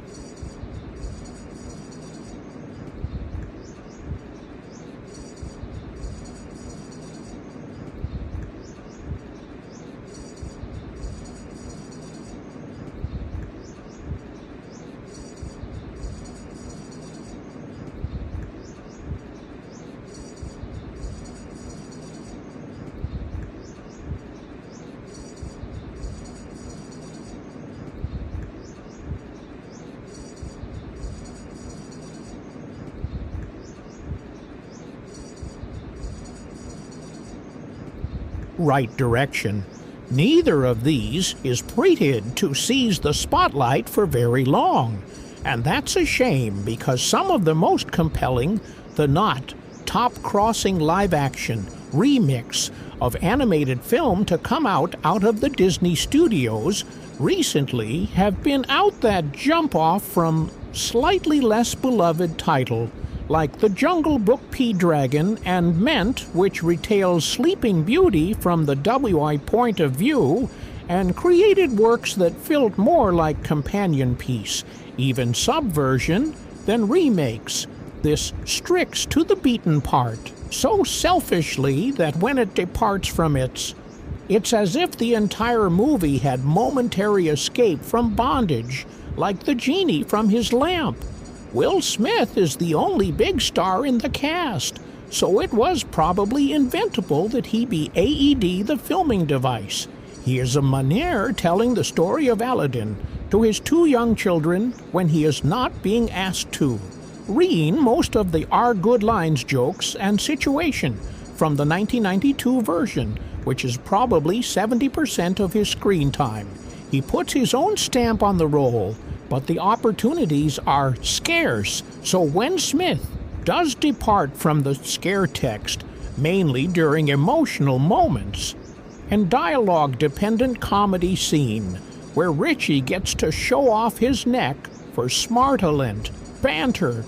Right direction. Neither of these is treated to seize the spotlight for very long, and that's a shame, because some of the most compelling, the not top-crossing live-action remix of animated film to come out of the Disney studios recently have been out that jump off from slightly less beloved title, like The Jungle Book P-Dragon and Ment, which retails Sleeping Beauty from the WI point of view, and created works that felt more like companion piece, even subversion, than remakes. This stricts to the beaten part, so selfishly that when it departs from it's as if the entire movie had momentary escape from bondage, like the genie from his lamp. Will Smith is the only big star in the cast, so it was probably inventable that he be AED the filming device. He is a manière telling the story of Aladdin to his 2 young children when he is not being asked to. Reading most of the Our Good Lines jokes and situation from the 1992 version, which is probably 70% of his screen time. He puts his own stamp on the role, but the opportunities are scarce, so when Smith does depart from the scare text, mainly during emotional moments, and dialogue-dependent comedy scene, where Ritchie gets to show off his neck for smartalent, banter,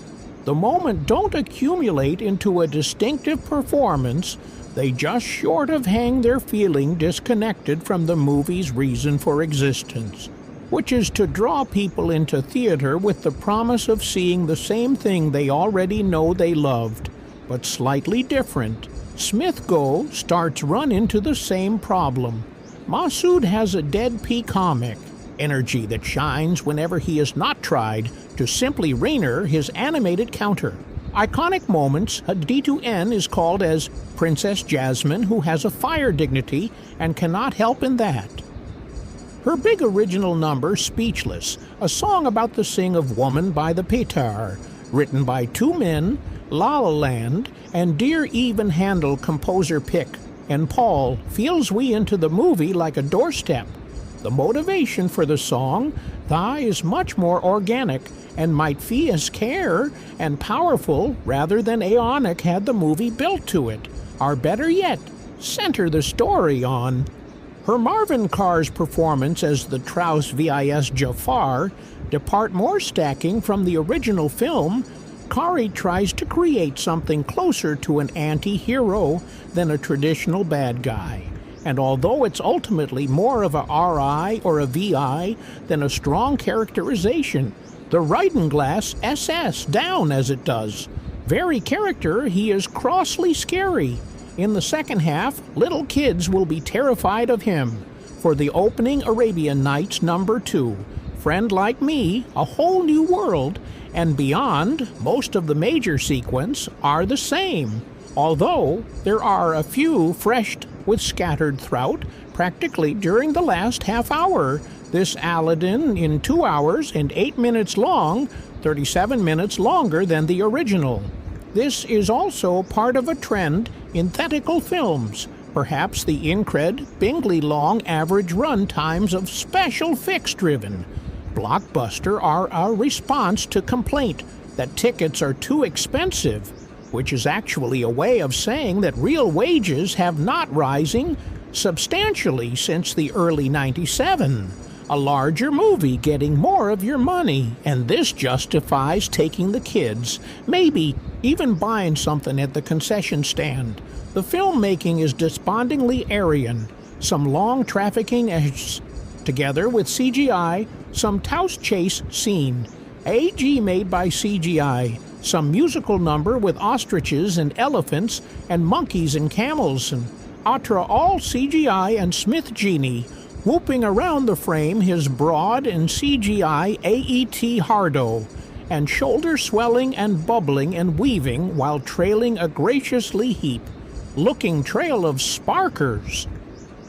the moment don't accumulate into a distinctive performance. They just short of hang their feeling disconnected from the movie's reason for existence, which is to draw people into theater with the promise of seeing the same thing they already know they loved, but slightly different. Smith Go starts run into the same problem. Massoud has a dead-pea comic energy that shines whenever he is not tried to simply Rainer his animated counter. Iconic moments, a D2N is called as Princess Jasmine, who has a fire dignity and cannot help in that. Her big original number, Speechless, a song about the sing of Woman by the Petar, written by 2 men, La La Land, and Dear Even Handel composer Pick, and Paul feels we into the movie like a doorstep. The motivation for the song, Tha is much more organic and might feel as care and powerful rather than Aeonic had the movie built to it, or better yet, center the story on. Her Marvin Carr's performance as the Traus vis Jafar depart more stacking from the original film. Kari tries to create something closer to an anti-hero than a traditional bad guy. And although it's ultimately more of a RI or a VI than a strong characterization, the writing glass SS down as it does. Very character, he is crossly scary. In the second half, little kids will be terrified of him. For the opening Arabian Nights #2, Friend Like Me, A Whole New World, and beyond, most of the major sequence are the same, although there are a few freshed with scattered throughout practically during the last half hour. This Aladdin in 2 hours and 8 minutes long, 37 minutes longer than the original. This is also part of a trend in theatrical films, perhaps the incredibly long average run times of special fix-driven. Blockbuster are a response to complaint that tickets are too expensive, which is actually a way of saying that real wages have not rising substantially since the early 97. A larger movie getting more of your money, and this justifies taking the kids, maybe even buying something at the concession stand. The filmmaking is despondingly Aryan, some long trafficking together with CGI, some Taos chase scene, AG made by CGI, some musical number with ostriches and elephants and monkeys and camels, and Atra all CGI and Smith Genie, whooping around the frame his broad and CGI AET hardo, and shoulder swelling and bubbling and weaving while trailing a graciously heap-looking trail of sparkers.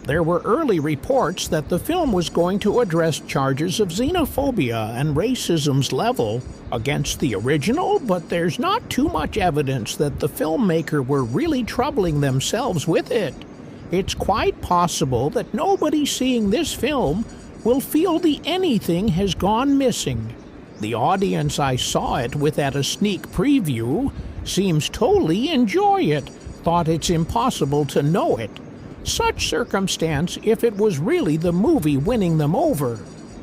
There were early reports that the film was going to address charges of xenophobia and racism's level against the original, but there's not too much evidence that the filmmaker were really troubling themselves with it. It's quite possible that nobody seeing this film will feel the anything has gone missing. The audience I saw it with at a sneak preview seems totally enjoy it, thought it's impossible to know it. Such circumstance if it was really the movie winning them over,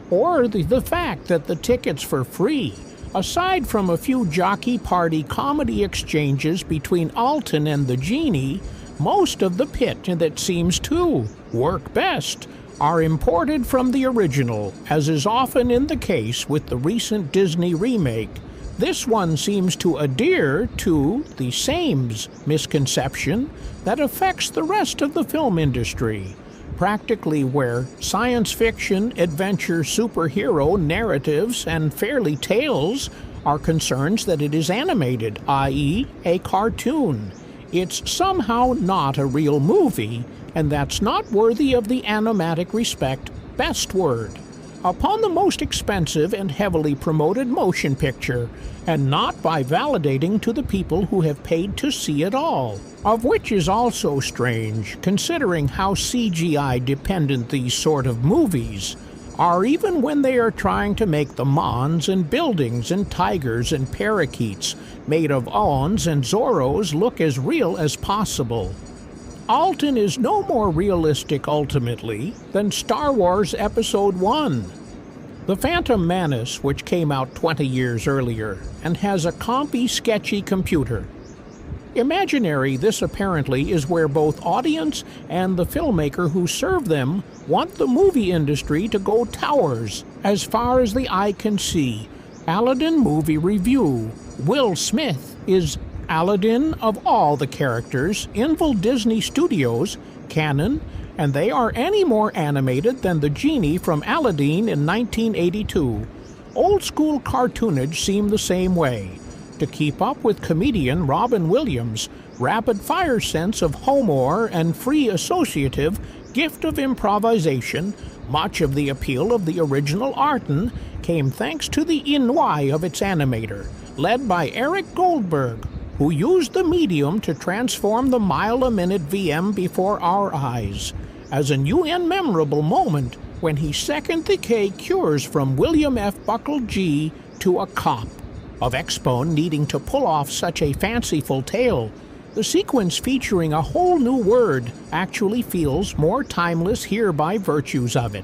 or the fact that the tickets for free, aside from a few jockey party comedy exchanges between Alton and the Genie, most of the pit that seems to work best are imported from the original, as is often in the case with the recent Disney remake. This one seems to adhere to the same's misconception that affects the rest of the film industry, practically where science fiction, adventure, superhero narratives, and fairy tales are concerns that it is animated, i.e. a cartoon. It's somehow not a real movie, and that's not worthy of the animatic respect best word upon the most expensive and heavily promoted motion picture, and not by validating to the people who have paid to see it all, of which is also strange, considering how CGI-dependent these sort of movies are, even when they are trying to make the Mons and buildings and tigers and parakeets made of Ons and Zorros look as real as possible. Alton is no more realistic ultimately than Star Wars Episode 1. The Phantom Menace, which came out 20 years earlier and has a compy, sketchy computer. Imaginary, this apparently is where both audience and the filmmaker who served them want the movie industry to go towers as far as the eye can see. Aladdin Movie Review. Will Smith is Aladdin of all the characters in Walt Disney Studios canon, and they are any more animated than the Genie from Aladdin in 1982. Old-school cartoonage seemed the same way. To keep up with comedian Robin Williams' rapid-fire sense of humor and free associative gift of improvisation, much of the appeal of the original Arton came thanks to the inouï of its animator, led by Eric Goldberg, who used the medium to transform the mile-a-minute VM before our eyes. As a new and memorable moment, when he second decay cures from William F. Buckle G to a cop. Of Expone needing to pull off such a fanciful tale, the sequence featuring a whole new word actually feels more timeless here by virtues of it.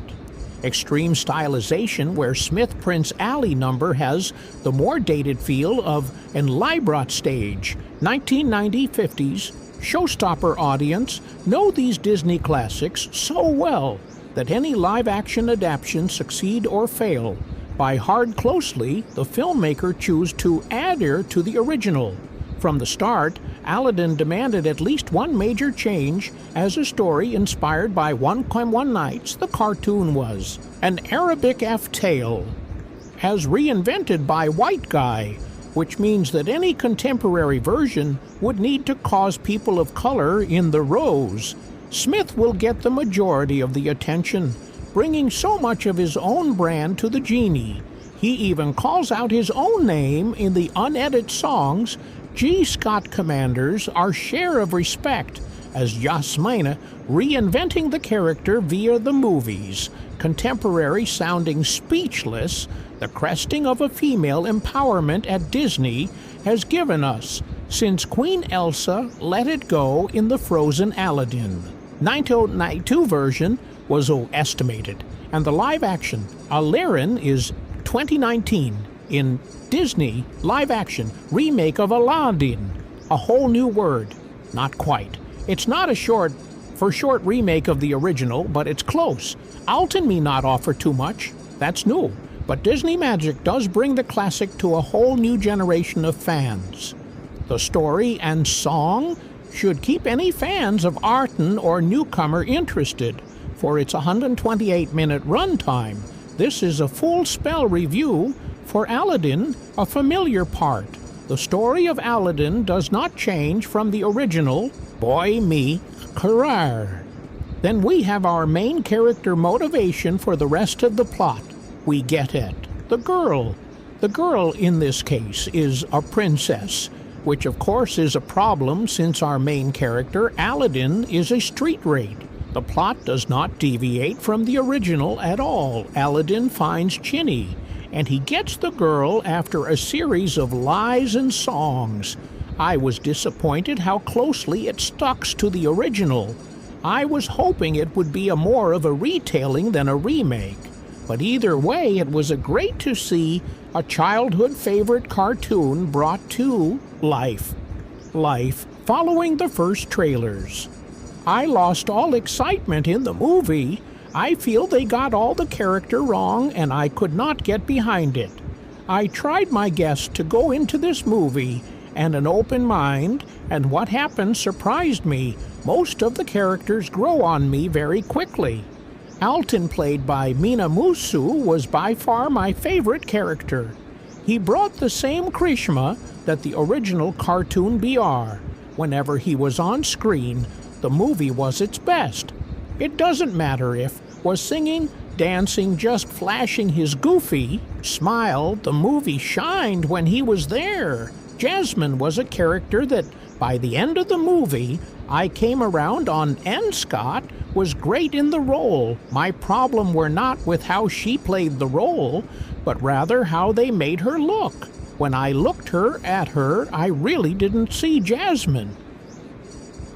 Extreme stylization where Smith Prince Alley number has the more dated feel of an Liebrat stage, 1990-50s, showstopper audience know these Disney classics so well that any live-action adaptation succeed or fail. By hard closely, the filmmaker choose to adhere to the original. From the start, Aladdin demanded at least one major change as a story inspired by One Nights, the cartoon was. An Arabic F tale, as reinvented by White Guy, which means that any contemporary version would need to cause people of color in the rows. Smith will get the majority of the attention, bringing so much of his own brand to the genie. He even calls out his own name in the unedited songs. G. Scott Commanders our share of respect as Yasmina, reinventing the character via the movies, contemporary sounding speechless, the cresting of a female empowerment at Disney has given us since Queen Elsa let it go in the Frozen Aladdin. 1992 version was estimated, and the live-action Aladdin is 2019 in Disney live-action remake of Aladdin. A whole new word. Not quite. It's not a short remake of the original, but it's close. Alton may not offer too much. That's new. But Disney Magic does bring the classic to a whole new generation of fans. The story and song should keep any fans of Arton or newcomer interested. For its 128-minute runtime, this is a full spell review for Aladdin, a familiar part. The story of Aladdin does not change from the original Boy Me Career. Then we have our main character motivation for the rest of the plot. We get it. The girl. The girl in this case is a princess, which of course is a problem since our main character, Aladdin, is a street rate. The plot does not deviate from the original at all. Aladdin finds Chinny, and he gets the girl after a series of lies and songs. I was disappointed how closely it stuck to the original. I was hoping it would be more of a retelling than a remake. But either way, it was great to see a childhood favorite cartoon brought to life following the first trailers. I lost all excitement in the movie. I feel they got all the character wrong and I could not get behind it. I tried my best to go into this movie and an open mind, and what happened surprised me. Most of the characters grow on me very quickly. Alton, played by Mena Massoud, was by far my favorite character. He brought the same charisma that the original cartoon BR. Whenever he was on screen, the movie was its best. It doesn't matter if was singing, dancing, just flashing his goofy smile. The movie shined when he was there. Jasmine was a character that, by the end of the movie, I came around on, and Scott was great in the role. My problem were not with how she played the role, but rather how they made her look. When I looked at her, I really didn't see Jasmine.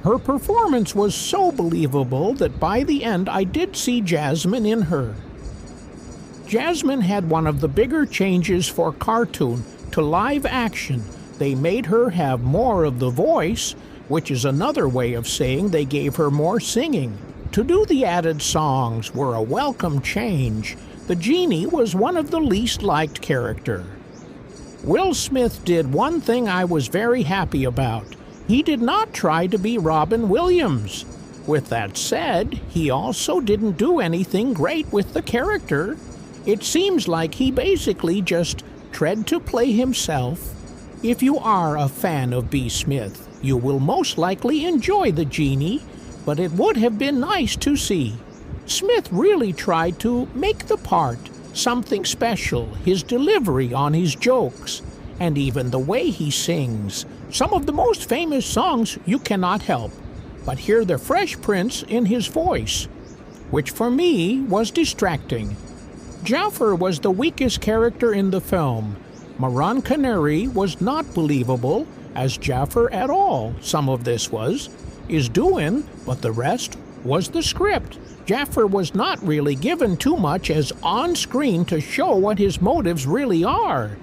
Her performance was so believable that by the end I did see Jasmine in her. Jasmine had one of the bigger changes for cartoon to live action. They made her have more of the voice, which is another way of saying they gave her more singing. To do the added songs were a welcome change. The genie was one of the least liked character. Will Smith did one thing I was very happy about. He did not try to be Robin Williams. With that said, he also didn't do anything great with the character. It seems like he basically just tried to play himself. If you are a fan of B. Smith, you will most likely enjoy the genie, but it would have been nice to see. Smith really tried to make the part something special, his delivery on his jokes, and even the way he sings. Some of the most famous songs you cannot help but hear the Fresh Prince in his voice. which for me was distracting. Jafar was the weakest character in the film. Marwan Kenzari was not believable as Jafar at all. Some of this is doing, but the rest was the script. Jafar was not really given too much as on-screen to show what his motives really are.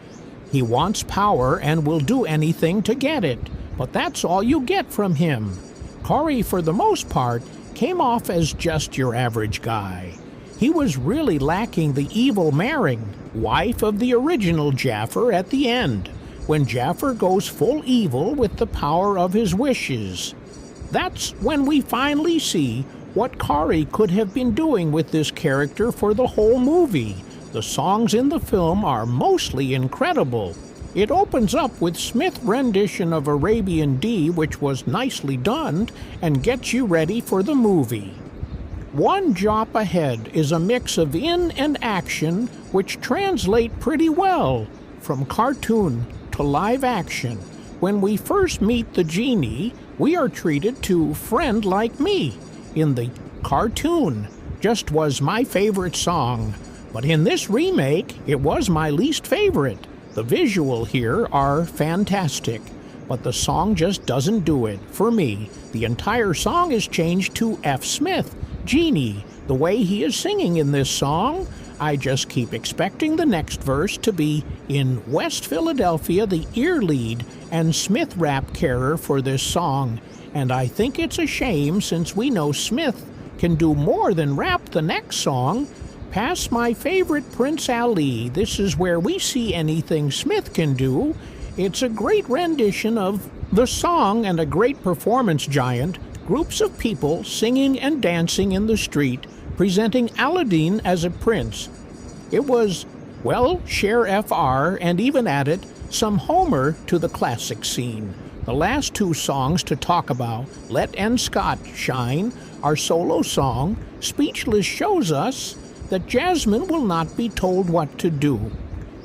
He wants power and will do anything to get it, but that's all you get from him. Corey, for the most part, came off as just your average guy. He was really lacking the evil Mering, wife of the original Jafar at the end, when Jafar goes full evil with the power of his wishes. That's when we finally see what Corey could have been doing with this character for the whole movie. The songs in the film are mostly incredible. It opens up with Smith's rendition of Arabian D, which was nicely done, and gets you ready for the movie. One Jop Ahead is a mix of in and action which translate pretty well from cartoon to live action. When we first meet the genie, we are treated to Friend Like Me. In the cartoon, just was my favorite song, but in this remake, it was my least favorite. The visual here are fantastic, but the song just doesn't do it for me. The entire song is changed to F. Smith, Genie. The way he is singing in this song, I just keep expecting the next verse to be in West Philadelphia, the ear lead and Smith rap carer for this song. And I think it's a shame since we know Smith can do more than rap the next song. Past my favorite Prince Ali, this is where we see anything Smith can do. It's a great rendition of the song and a great performance giant. Groups of people singing and dancing in the street, presenting Aladdin as a prince. It was, well, Cher FR, and even added some Homer to the classic scene. The last two songs to talk about, Let and Scott Shine, our solo song, Speechless, shows us that Jasmine will not be told what to do.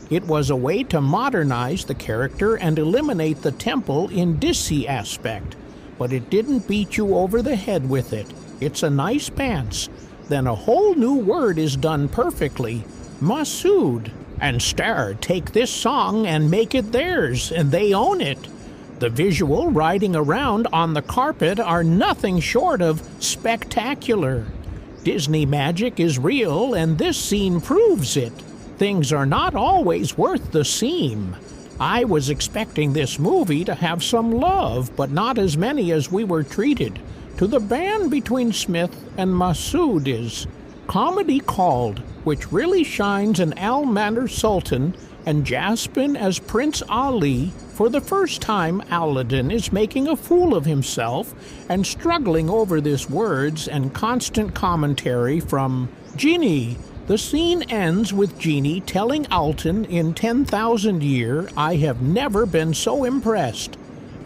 It was a way to modernize the character and eliminate the temple in Dissy aspect, but it didn't beat you over the head with it. It's a nice pants. Then a whole new word is done perfectly, Massoud. And Star take this song and make it theirs, and they own it. The visual riding around on the carpet are nothing short of spectacular. Disney magic is real, and this scene proves it. Things are not always worth the seam. I was expecting this movie to have some love, but not as many as we were treated. To the band between Smith and Massoud is Comedy Called, which really shines in Al Manor Sultan and Jasmine as Prince Ali. For the first time, Aladdin is making a fool of himself and struggling over this words and constant commentary from Genie. The scene ends with Genie telling Alton in 10,000 year, I have never been so impressed.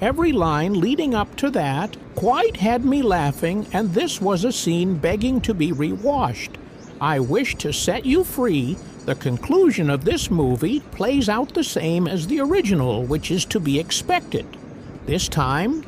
Every line leading up to that quite had me laughing, and this was a scene begging to be rewashed. I wish to set you free. The conclusion of this movie plays out the same as the original, which is to be expected. This time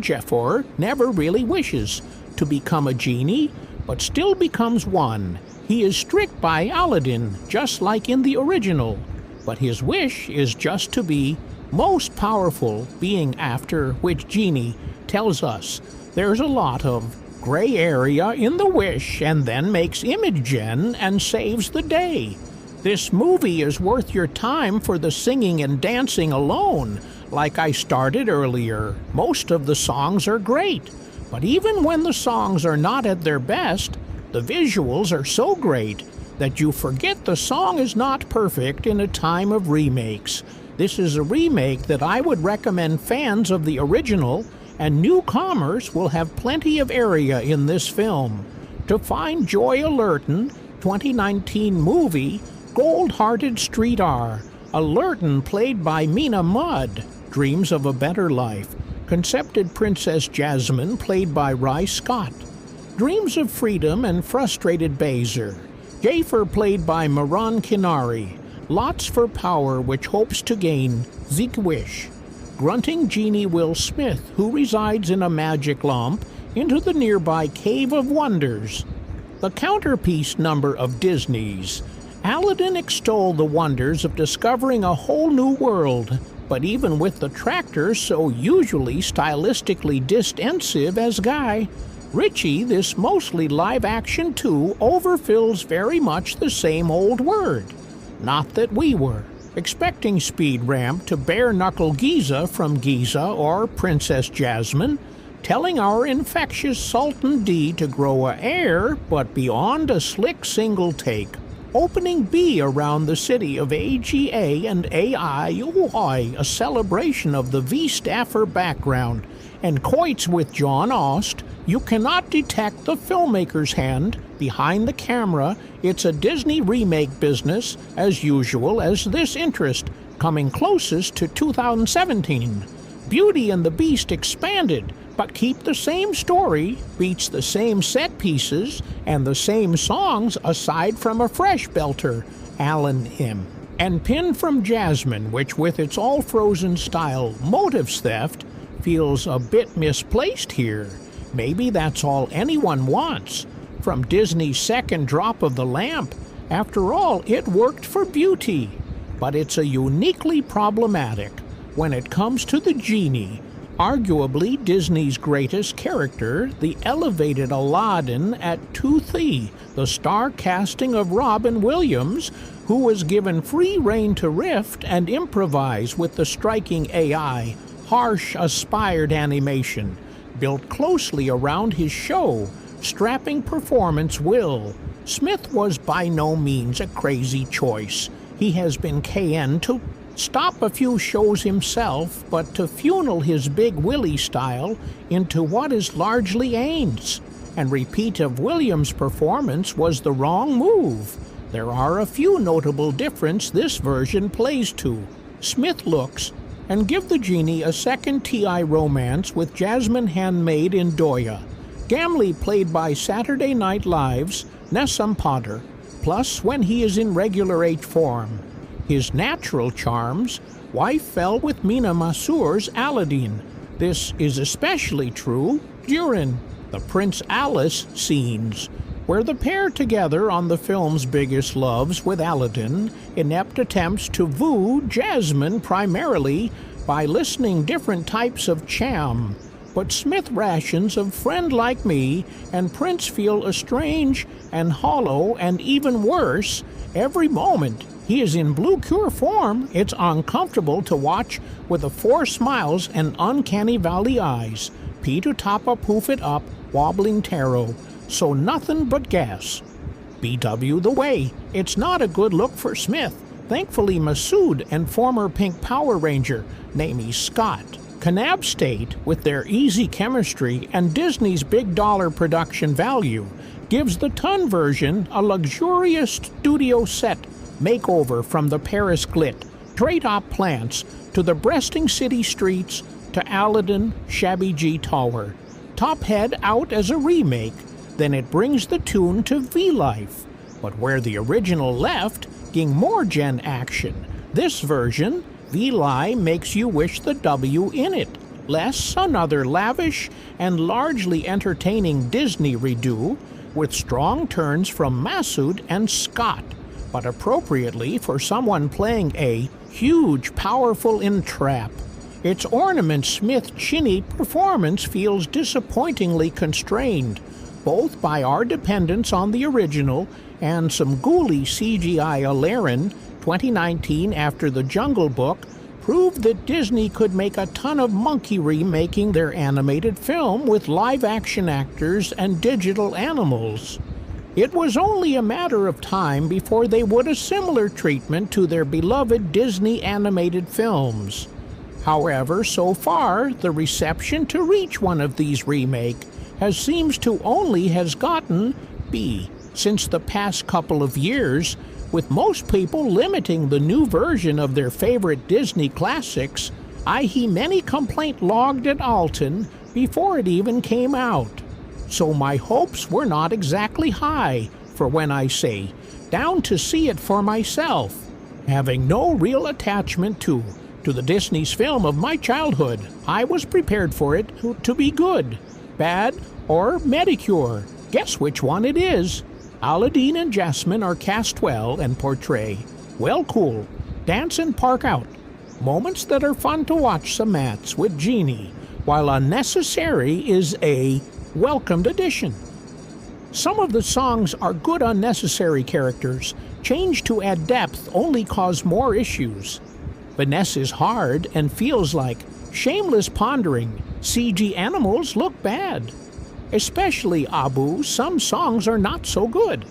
Jafar never really wishes to become a genie, but still becomes one. He is strict by Aladdin, just like in the original, but his wish is just to be most powerful being, after which Genie tells us there's a lot of gray area in the wish, and then makes Imogen and saves the day. This movie is worth your time for the singing and dancing alone. Like I started earlier, most of the songs are great, but even when the songs are not at their best, the visuals are so great that you forget the song is not perfect in a time of remakes. This is a remake that I would recommend fans of the original, and newcomers will have plenty of area in this film. To find Joy Alerton, 2019 movie, Gold-Hearted Street R. Alerton, played by Mena Massoud, dreams of a better life. Concepted Princess Jasmine, played by Ry Scott. Dreams of freedom and frustrated Baser. Jafar, played by Marwan Kenzari. Lots for power, which hopes to gain Zeke Wish. Grunting genie Will Smith, who resides in a magic lump, into the nearby Cave of Wonders. the counterpiece number of Disney's. Aladdin extolled the wonders of discovering a whole new world, but even with the tractor so usually stylistically distensive as Guy, Ritchie, this mostly live-action too, overfills very much the same old word. Not that we were expecting Speed Ramp to bare-knuckle Giza from Giza or Princess Jasmine, telling our infectious Sultan D to grow a heir, but beyond a slick single take. Opening B around the city of AGA and AI, a celebration of the V-staffer background, and quotes with John Ost, you cannot detect the filmmaker's hand behind the camera. It's a Disney remake business, as usual, as this interest, coming closest to 2017. Beauty and the Beast expanded, but keep the same story, beats the same set pieces, and the same songs aside from a fresh belter, Alan M. And Pin from Jasmine, which with its all-frozen style motives theft, feels a bit misplaced here. Maybe that's all anyone wants. From Disney's second drop of the lamp, after all, it worked for beauty. But it's a uniquely problematic when it comes to the genie. Arguably Disney's greatest character, the elevated Aladdin at Toothy, the star casting of Robin Williams, who was given free rein to riff and improvise with the striking AI, harsh, aspired animation, built closely around his show, strapping performance will. Smith was by no means a crazy choice. He has been KN to stop a few shows himself, but to funnel his Big Willie style into what is largely Ains. And repeat of Williams' performance was the wrong move. There are a few notable differences this version plays to. Smith looks, and give the genie a second T.I. romance with Jasmine handmaid in Doya. Gamley played by Saturday Night Live's Nessam Potter, plus when he is in regular H form. His natural charms, wife fell with Mena Massoud's Aladdin. This is especially true during the Prince Alice scenes, where the pair together on the film's biggest loves with Aladdin, inept attempts to woo Jasmine primarily by listening different types of cham. But Smith rations of Friend Like Me and Prince feel estranged and hollow, and even worse, every moment he is in blue cure form, it's uncomfortable to watch with the 4 smiles and uncanny valley eyes. P to top up, hoof it up, wobbling tarot. So nothing but gas. BW the way. It's not a good look for Smith. Thankfully, Massoud and former Pink Power Ranger, Naomi Scott, Kanab State, with their easy chemistry and Disney's big dollar production value, gives the Ton version a luxurious studio set makeover from the Paris Glit, straight-up plants, to the breasting city streets, to Aladdin, Shabby G Tower. Top head out as a remake, then it brings the tune to V-Life. But where the original left, getting more gen action, this version, V-Li makes you wish the W in it. Less another lavish and largely entertaining Disney redo, with strong turns from Massoud and Scott, but appropriately for someone playing a huge, powerful entrap. Its Ornament Smith chinny performance feels disappointingly constrained, both by our dependence on the original and some ghouly CGI Aladdin 2019 after The Jungle Book proved that Disney could make a ton of monkey remaking their animated film with live-action actors and digital animals. It was only a matter of time before they would a similar treatment to their beloved Disney animated films. However, so far, the reception to reach one of these remakes seems to only has gotten B since the past couple of years, with most people limiting the new version of their favorite Disney classics, i.e. many complaint logged at Alton before it even came out. So my hopes were not exactly high for when I say, down to see it for myself, having no real attachment to the Disney's film of my childhood. I was prepared for it to be good, bad, or medicure, Guess which one it is? Aladdin and Jasmine are cast well and portray well cool, dance and park out. Moments that are fun to watch some mats with Genie, while unnecessary is a welcomed addition. Some of the songs are good unnecessary characters. Change to add depth only cause more issues. Vanessa is hard and feels like shameless pondering. CG animals look bad. Especially Abu, some songs are not so good.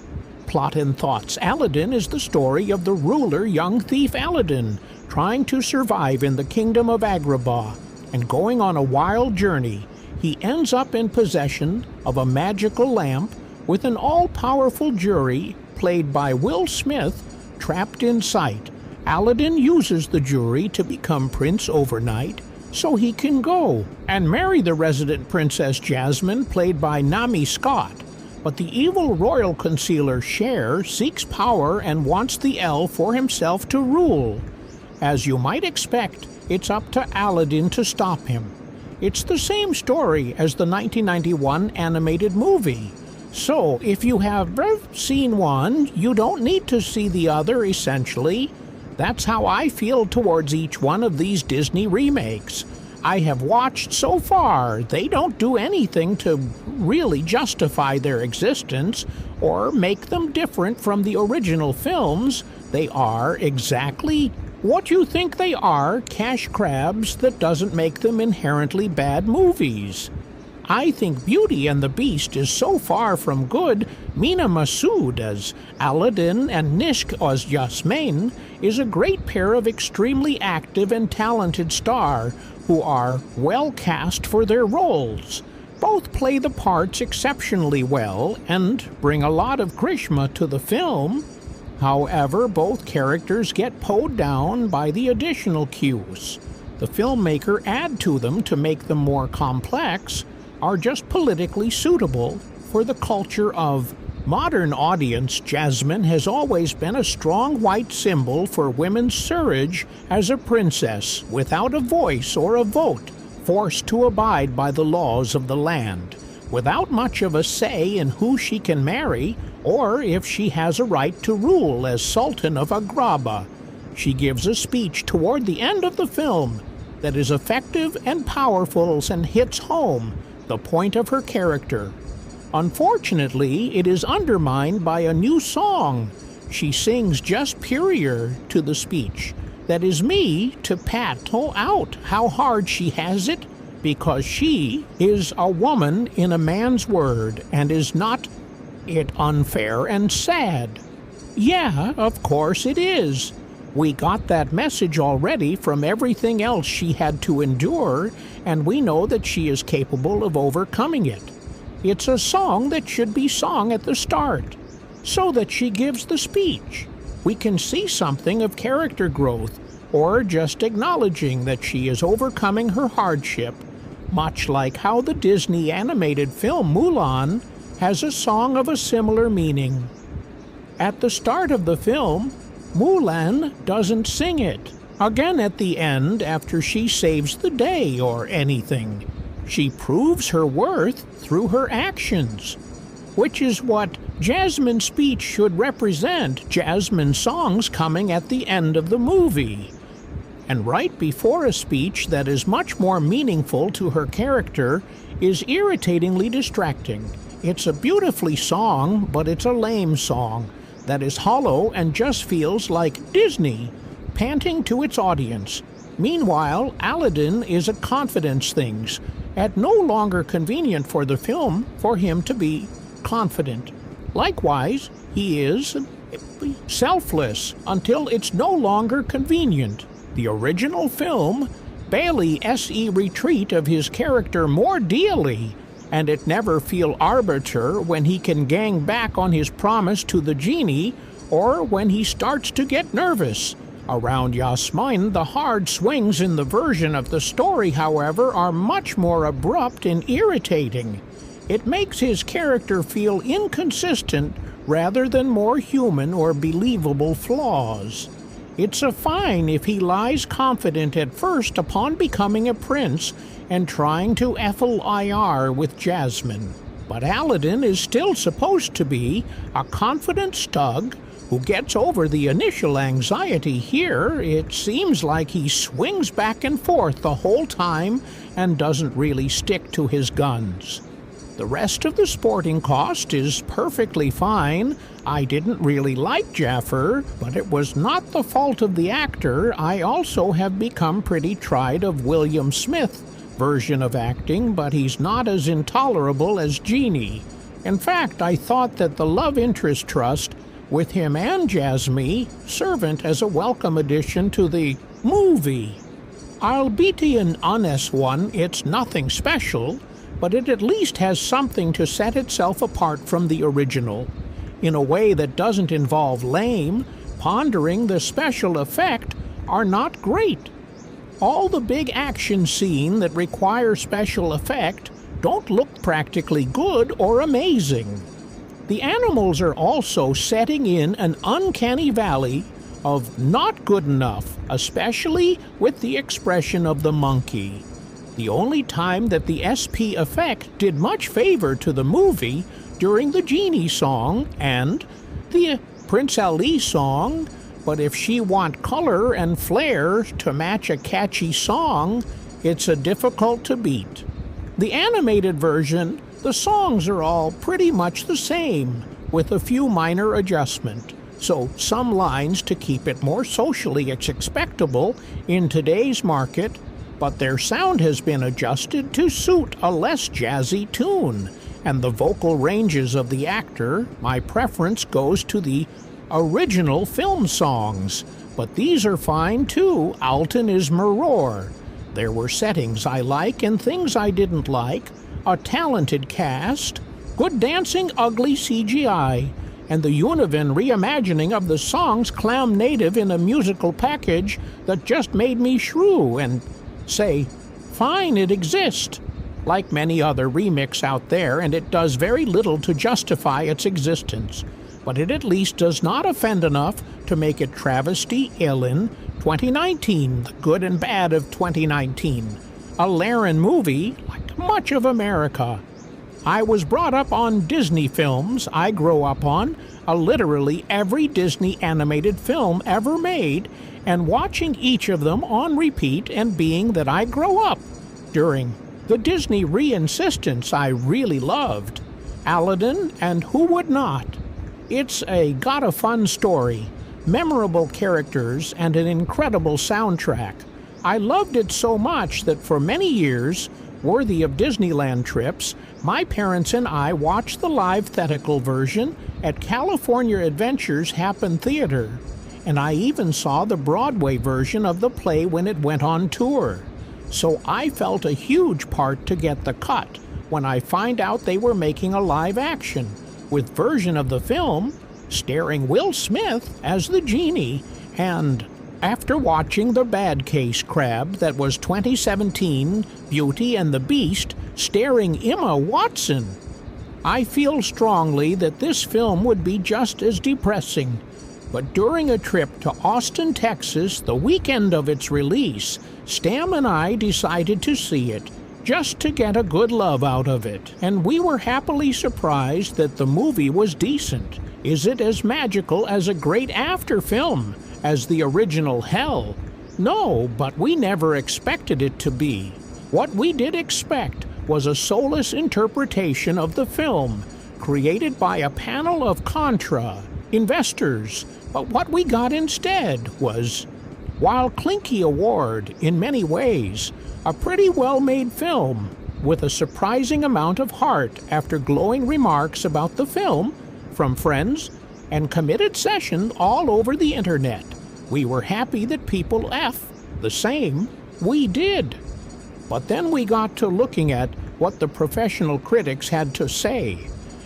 Plot and thoughts. Aladdin is the story of the ruler young thief Aladdin, trying to survive in the kingdom of Agrabah, and going on a wild journey. He ends up in possession of a magical lamp with an all-powerful jury, played by Will Smith, trapped in sight. Aladdin uses the jury to become prince overnight, so he can go and marry the resident princess Jasmine, played by Naomi Scott. But the evil royal concealer Cher seeks power and wants the elf for himself to rule. As you might expect, it's up to Aladdin to stop him. It's the same story as the 1991 animated movie. So, if you have seen one, you don't need to see the other, essentially. That's how I feel towards each one of these Disney remakes. I have watched so far, they don't do anything to really justify their existence or make them different from the original films. They are exactly what you think they are, cash grabs that doesn't make them inherently bad movies. I think Beauty and the Beast is so far from good. Mena Massoud as Aladdin and Nishk as Jasmine is a great pair of extremely active and talented stars who are well cast for their roles. Both play the parts exceptionally well and bring a lot of charisma to the film. However, both characters get pulled down by the additional cues the filmmaker add to them to make them more complex, are just politically suitable for the culture of modern audience. Jasmine has always been a strong white symbol for women's surge as a princess without a voice or a vote, forced to abide by the laws of the land, without much of a say in who she can marry or if she has a right to rule as Sultan of Agrabah. She gives a speech toward the end of the film that is effective and powerful and hits home the point of her character. Unfortunately, it is undermined by a new song she sings just prior to the speech. That is me to pat out how hard she has it, because she is a woman in a man's word, and is not it unfair and sad? Yeah, of course it is. We got that message already from everything else she had to endure, and we know that she is capable of overcoming it. It's a song that should be sung at the start, so that she gives the speech. We can see something of character growth, or just acknowledging that she is overcoming her hardship, much like how the Disney animated film Mulan has a song of a similar meaning. At the start of the film, Mulan doesn't sing it. Again at the end, after she saves the day or anything, she proves her worth through her actions, which is what Jasmine's speech should represent. Jasmine's songs coming at the end of the movie, and right before a speech that is much more meaningful to her character is irritatingly distracting. It's a beautifully song, but it's a lame song that is hollow and just feels like Disney panting to its audience. Meanwhile, Aladdin is a confidence thing, and no longer convenient for the film for him to be confident. Likewise, he is selfless until it's no longer convenient. The original film, Bailey S.E. retreat of his character more dearly, and it never feel arbiter when he can gang back on his promise to the genie, or when he starts to get nervous. Around Yasmine, the hard swings in the version of the story, however, are much more abrupt and irritating. It makes his character feel inconsistent rather than more human or believable flaws. It's a fine if he lies confident at first upon becoming a prince and trying to FLIR with Jasmine. But Aladdin is still supposed to be a confident stug who gets over the initial anxiety. Here, it seems like he swings back and forth the whole time and doesn't really stick to his guns. The rest of the sporting cast is perfectly fine. I didn't really like Jafar, but it was not the fault of the actor. I also have become pretty tried of William Smith's version of acting, but he's not as intolerable as Genie. In fact, I thought that the love interest trust with him and Jasmine served as a welcome addition to the movie. I'll be an honest one, it's nothing special, but it at least has something to set itself apart from the original. In a way that doesn't involve lame, pondering the special effect are not great. All the big action scene that require special effect don't look practically good or amazing. The animals are also setting in an uncanny valley of not good enough, especially with the expression of the monkey. The only time that the SP effect did much favor to the movie during the Genie song and the Prince Ali song, but if she want color and flair to match a catchy song, it's a difficult to beat. The animated version, the songs are all pretty much the same, with a few minor adjustments. So some lines to keep it more socially expectable in today's market, but their sound has been adjusted to suit a less jazzy tune. And the vocal ranges of the actor, my preference goes to the original film songs. But these are fine too. Alton is Maror. There were settings I like and things I didn't like, a talented cast, good dancing, ugly CGI, and the Univen reimagining of the songs clam native in a musical package that just made me shrew and say, fine, it exists. Like many other remix out there, and it does very little to justify its existence. But it at least does not offend enough to make it travesty Illin 2019, the good and bad of 2019. A Laren movie like much of America. I was brought up on Disney films. I grew up on literally every Disney animated film ever made, and watching each of them on repeat, and being that I grow up during the Disney re-insistence I really loved. Aladdin, and who would not? It's got a fun story, memorable characters, and an incredible soundtrack. I loved it so much that for many years, worthy of Disneyland trips, my parents and I watched the live theatrical version at California Adventures Happen Theater, and I even saw the Broadway version of the play when it went on tour. So I felt a huge part to get the cut when I find out they were making a live action with version of the film starring Will Smith as the genie, and after watching the Bad Case Crab that was 2017 Beauty and the Beast starring Emma Watson, I feel strongly that this film would be just as depressing. But during a trip to Austin, Texas, the weekend of its release, Stam and I decided to see it, just to get a good love out of it. And we were happily surprised that the movie was decent. Is it as magical as a great after film as the original Hell? No, but we never expected it to be. What we did expect was a soulless interpretation of the film, created by a panel of Contra investors. But what we got instead was, while Clinky Award in many ways, a pretty well-made film with a surprising amount of heart after glowing remarks about the film from friends and committed session all over the internet. We were happy that people the same we did. But then we got to looking at what the professional critics had to say,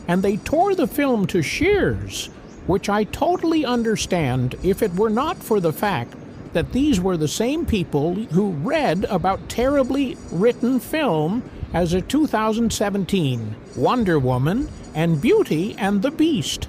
and they tore the film to shreds, which I totally understand if it were not for the fact that these were the same people who read about terribly written film as a 2017 Wonder Woman and Beauty and the Beast.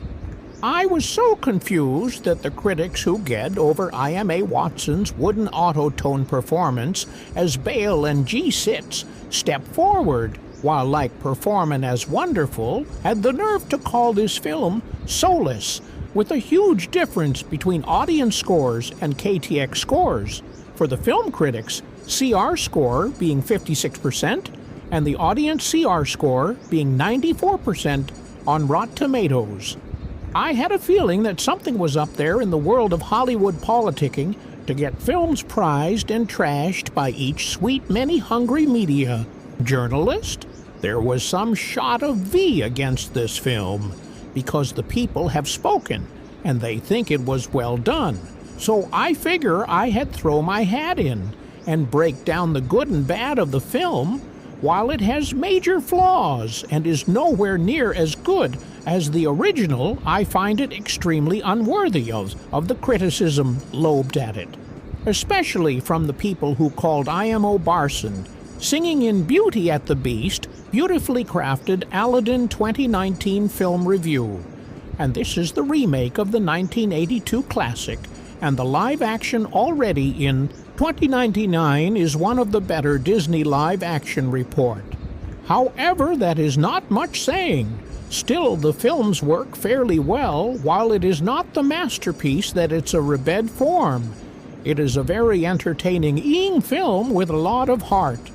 I was so confused that the critics who get over IMA Watson's wooden auto-tone performance as Bale and G-Sits stepped forward while like performing as wonderful, had the nerve to call this film soulless, with a huge difference between audience scores and KTX scores. For the film critics, CR score being 56% and the audience CR score being 94% on Rotten Tomatoes. I had a feeling that something was up there in the world of Hollywood politicking to get films prized and trashed by each sweet many hungry media journalist. There was some shot of V against this film, because the people have spoken, and they think it was well done. So I figure I had throw my hat in and break down the good and bad of the film. While it has major flaws and is nowhere near as good as the original, I find it extremely unworthy of the criticism lobed at it, especially from the people who called IMO Barson, singing in Beauty at the Beast, beautifully crafted Aladdin 2019 film review. And this is the remake of the 1982 classic, and the live-action already in 2099 is one of the better Disney live-action report. However, that is not much saying. Still, the films work fairly well, while it is not the masterpiece that it's a Reveiw form. It is a very entertaining film with a lot of heart.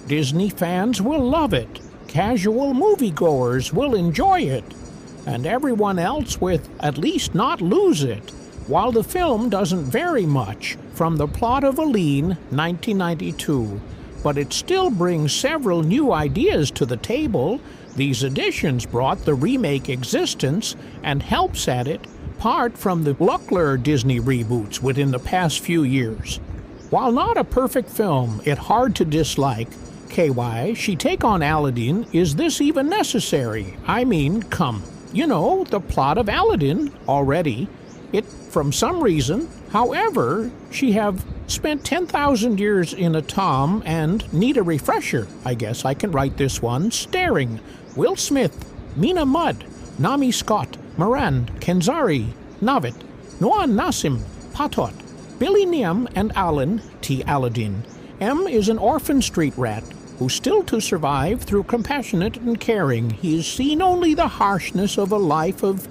Disney fans will love it, casual moviegoers will enjoy it, and everyone else will at least not lose it. While the film doesn't vary much from the plot of Aladdin 1992, but it still brings several new ideas to the table. These additions brought the remake existence and helps at it, apart from the luckier Disney reboots within the past few years. While not a perfect film, it hard to dislike. KY, she take on Aladdin, is this even necessary? I mean, come. You know, the plot of Aladdin already. It, from some reason, however, she have spent 10,000 years in a tom and need a refresher. I guess I can write this one. Staring. Will Smith, Mena Massoud, Naomi Scott, Marwan Kenzari, Navid, Noah Nassim, Patot, Billy Niem, and Alan T. Aladdin. M is an orphan street rat who's still to survive through compassionate and caring. He has seen only the harshness of a life of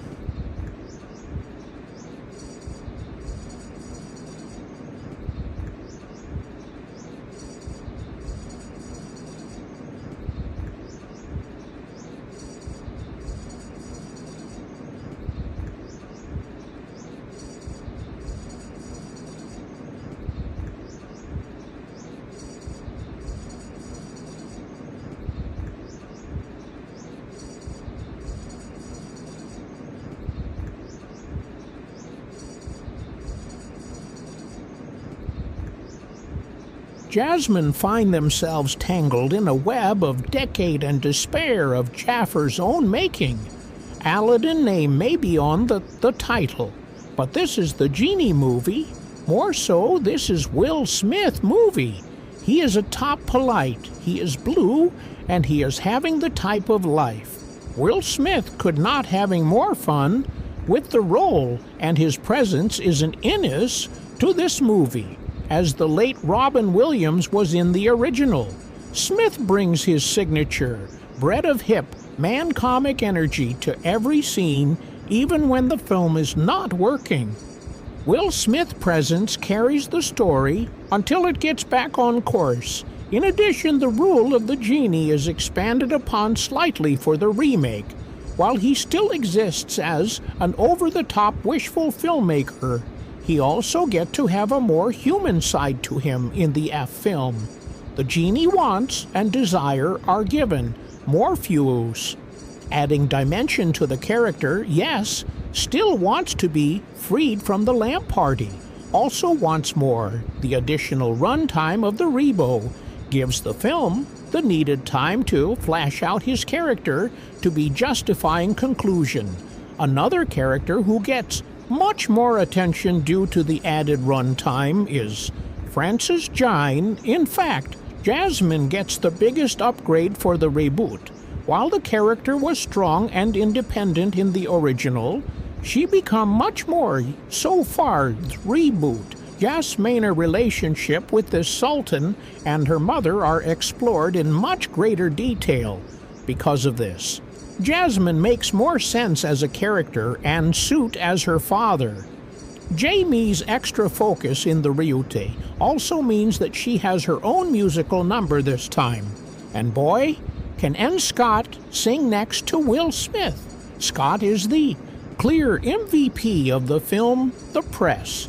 Jasmine find themselves tangled in a web of decade and despair of Jaffar's own making. Aladdin name may be on the title, but this is the Genie movie. More so, this is Will Smith movie. He is a top polite, he is blue, and he is having the type of life. Will Smith could not having more fun with the role, and his presence is an inus to this movie, as the late Robin Williams was in the original. Smith brings his signature, bred of hip, man-comic energy to every scene, even when the film is not working. Will Smith's presence carries the story until it gets back on course. In addition, the rule of the genie is expanded upon slightly for the remake, while he still exists as an over-the-top wishful filmmaker. He also gets to have a more human side to him in the F film. The genie wants and desire are given more fuels. Adding dimension to the character, yes, still wants to be freed from the lamp party. Also wants more. The additional runtime of the Reveiw gives the film the needed time to flash out his character to be justifying conclusion. Another character who gets much more attention due to the added runtime is Frances Jine. In fact, Jasmine gets the biggest upgrade for the reboot. While the character was strong and independent in the original, she become much more so far reboot. Jasmina relationship with the Sultan and her mother are explored in much greater detail. Because of this, Jasmine makes more sense as a character and Soot as her father. Jamie's extra focus in the Ryute also means that she has her own musical number this time. And boy, can N. Scott sing next to Will Smith. Scott is the clear MVP of the film The Press.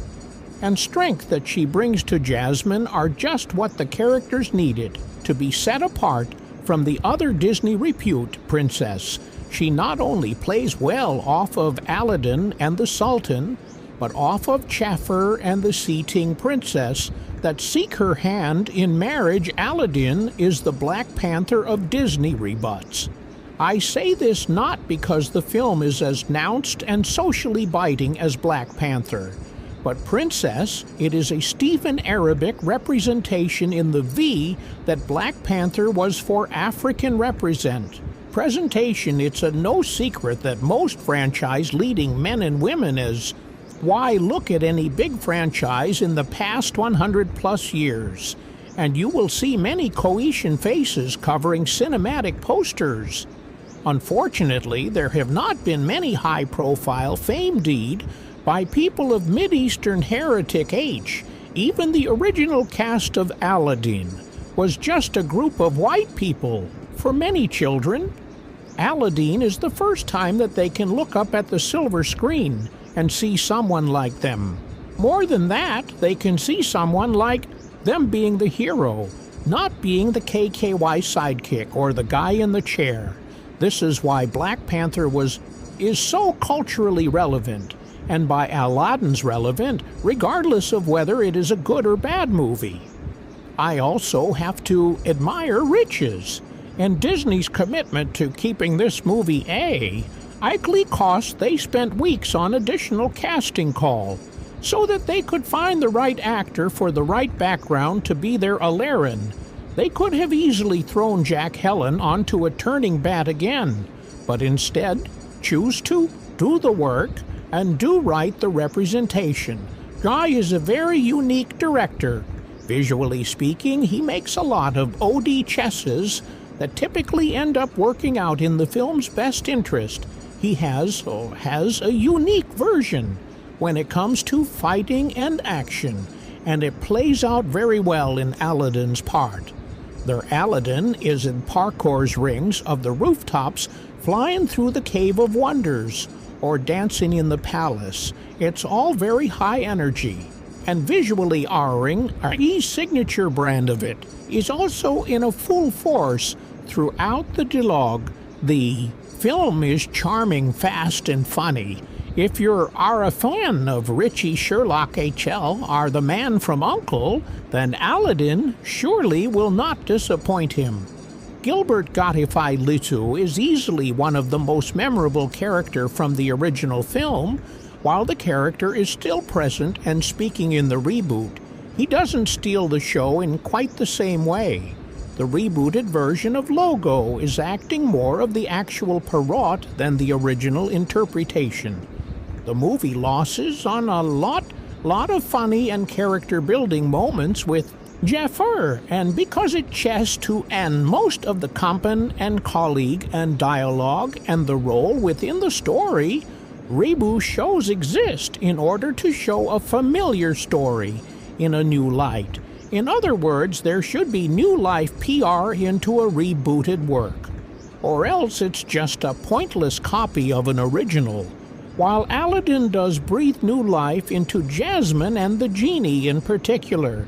And strength that she brings to Jasmine are just what the characters needed to be set apart from the other Disney repute princess. She not only plays well off of Aladdin and the Sultan, but off of Jafar and the Sea-Ting Princess that seek her hand in marriage. Aladdin is the Black Panther of Disney rebuts. I say this not because the film is as announced and socially biting as Black Panther, but Princess, it is a Stephen Arabic representation in the V that Black Panther was for African presentation. It's a no secret that most franchise leading men and women is why look at any big franchise in the past 100 plus years, and you will see many Coetian faces covering cinematic posters. Unfortunately, there have not been many high-profile fame deed by people of Mideastern heretic age. Even the original cast of Aladdin was just a group of white people. For many children, Aladdin is the first time that they can look up at the silver screen and see someone like them. More than that, they can see someone like them being the hero, not being the KKY sidekick or the guy in the chair. This is why Black Panther is so culturally relevant, and by Aladdin's relevant, regardless of whether it is a good or bad movie. I also have to admire Riches and Disney's commitment to keeping this movie A. Likely cost they spent weeks on additional casting call so that they could find the right actor for the right background to be their Aladdin. They could have easily thrown Jack Helen onto a turning bat again, but instead choose to do the work and do right the representation. Guy is a very unique director. Visually speaking, he makes a lot of OD chesses that typically end up working out in the film's best interest. He has a unique version when it comes to fighting and action, and it plays out very well in Aladdin's part. Their Aladdin is in parkour's rings of the rooftops, flying through the Cave of Wonders, or dancing in the palace. It's all very high energy, and visually R-ing, our signature brand of it, is also in a full force throughout the dialogue. The film is charming, fast, and funny. If you are a fan of Richie Sherlock HL, are the man from U.N.C.L.E., then Aladdin surely will not disappoint him. Gilbert Godfrey Leto is easily one of the most memorable characters from the original film. While the character is still present and speaking in the reboot, he doesn't steal the show in quite the same way. The rebooted version of Logo is acting more of the actual Perrault than the original interpretation. The movie losses on a lot of funny and character-building moments with Jafar, and because it chests to end most of the company and colleague and dialogue and the role within the story, reboot shows exist in order to show a familiar story in a new light. In other words, there should be new life PR into a rebooted work, or else it's just a pointless copy of an original. While Aladdin does breathe new life into Jasmine and the genie in particular,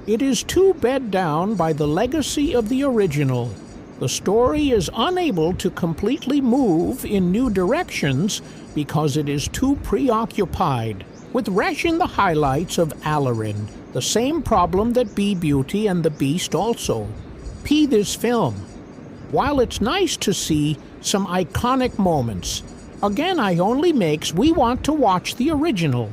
it is too bed down by the legacy of the original. The story is unable to completely move in new directions because it is too preoccupied with reshing the highlights of Aladdin, the same problem that Beauty and the Beast also. This film. While it's nice to see some iconic moments, again I only makes we want to watch the original.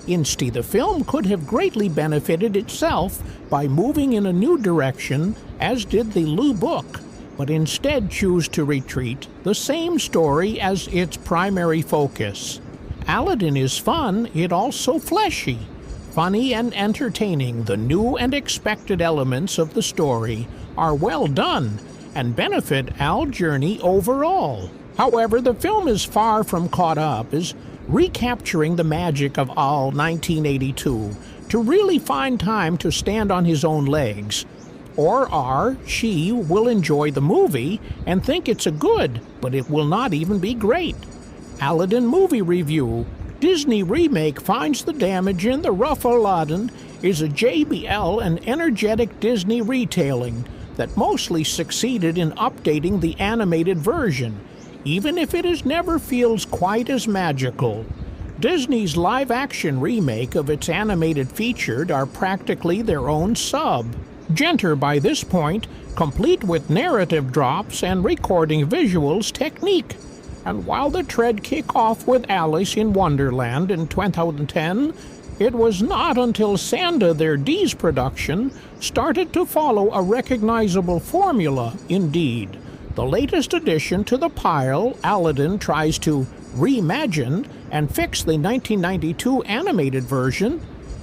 Instead, the film could have greatly benefited itself by moving in a new direction, as did the Lu book, but instead choose to retreat the same story as its primary focus. Aladdin is fun, it also fleshy. Funny and entertaining, the new and expected elements of the story are well done and benefit Al Journey overall. However, the film is far from caught up as recapturing the magic of Al 1982 to really find time to stand on his own legs. Or she will enjoy the movie and think it's a good, but it will not even be great. Aladdin Movie Review. Disney remake finds the damage in the rough. Aladdin is a JBL and energetic Disney retelling that mostly succeeded in updating the animated version, even if it never feels quite as magical. Disney's live-action remake of its animated featured are practically their own sub. Genter by this point, complete with narrative drops and recording visuals technique. And while the tread kick off with Alice in Wonderland in 2010, it was not until Sanda their D's production started to follow a recognizable formula indeed. The latest addition to the pile, Aladdin tries to reimagine and fix the 1992 animated version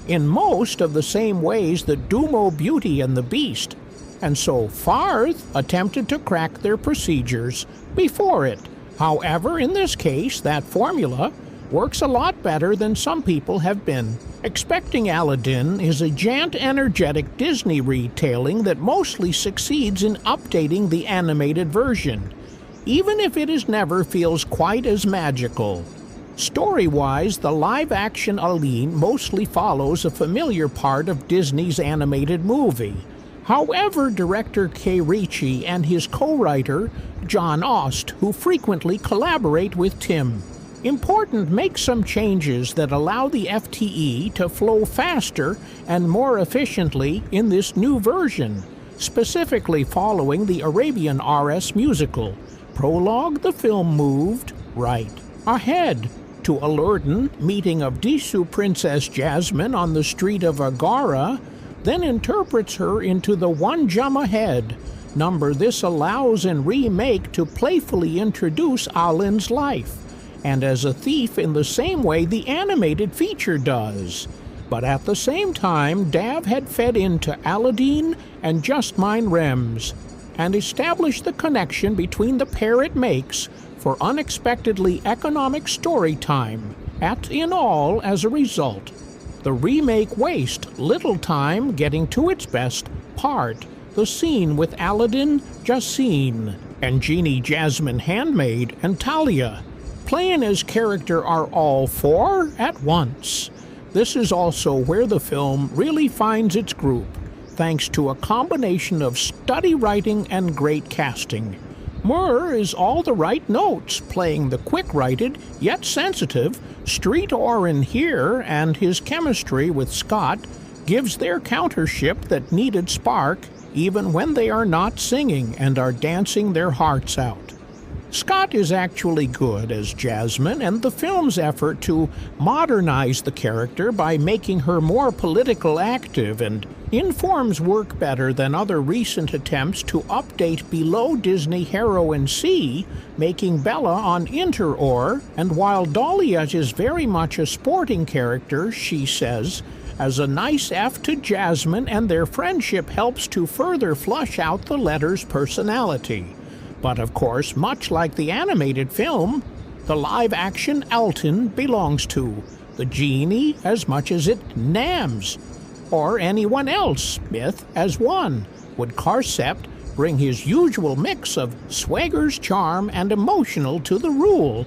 in most of the same ways that Dumbo, Beauty and the Beast, and so Farth attempted to crack their procedures before it. However, in this case, that formula works a lot better than some people have been expecting. Aladdin is a jaunt, energetic Disney retelling that mostly succeeds in updating the animated version, even if it never feels quite as magical. Story-wise, the live-action Aladdin mostly follows a familiar part of Disney's animated movie. However, director Kay Ritchie and his co-writer, John Ost, who frequently collaborate with Tim, make some changes that allow the FTE to flow faster and more efficiently in this new version, specifically following the Arabian RS musical. Prologue, the film moved right ahead to Aladdin meeting of Disu Princess Jasmine on the street of Agara, then interprets her into the One Jump Ahead number. This allows in remake to playfully introduce Aladdin's life, and as a thief in the same way the animated feature does. But at the same time, Dav had fed into Aladdin and Just Mine Rems, and established the connection between the pair it makes for unexpectedly economic story time. In all, as a result, the remake wastes little time getting to its best part, the scene with Aladdin, Jacine, and Genie Jasmine Handmaid and Talia playing as character are all four at once. This is also where the film really finds its group, thanks to a combination of study writing and great casting. Murr is all the right notes, playing the quick-writed, yet sensitive, Street Orin here, and his chemistry with Scott gives their countership that needed spark, even when they are not singing and are dancing their hearts out. Scott is actually good as Jasmine, and the film's effort to modernize the character by making her more politically active and informs work better than other recent attempts to update below Disney heroine C, making Bella on Inter-Or, and while Dahlia is very much a sporting character, she says, as a nice F to Jasmine, and their friendship helps to further flush out the letter's personality. But of course, much like the animated film, the live-action Elton belongs to the genie as much as it Nams, or anyone else. Smith as one. Would Carcept bring his usual mix of swagger's charm and emotional to the rule?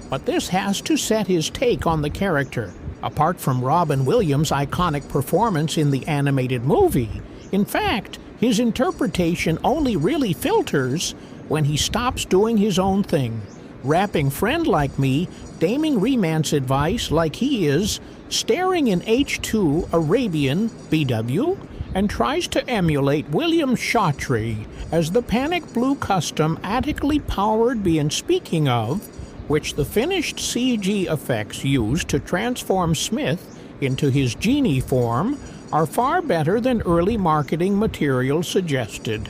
But this has to set his take on the character. Apart from Robin Williams' iconic performance in the animated movie, in fact, his interpretation only really filters when he stops doing his own thing, rapping Friend Like Me, damning romance advice like he is, staring in H2 Arabian BW, and tries to emulate William Shawtree as the panic blue custom adequately powered being speaking of, which the finished CG effects used to transform Smith into his genie form are far better than early marketing material suggested.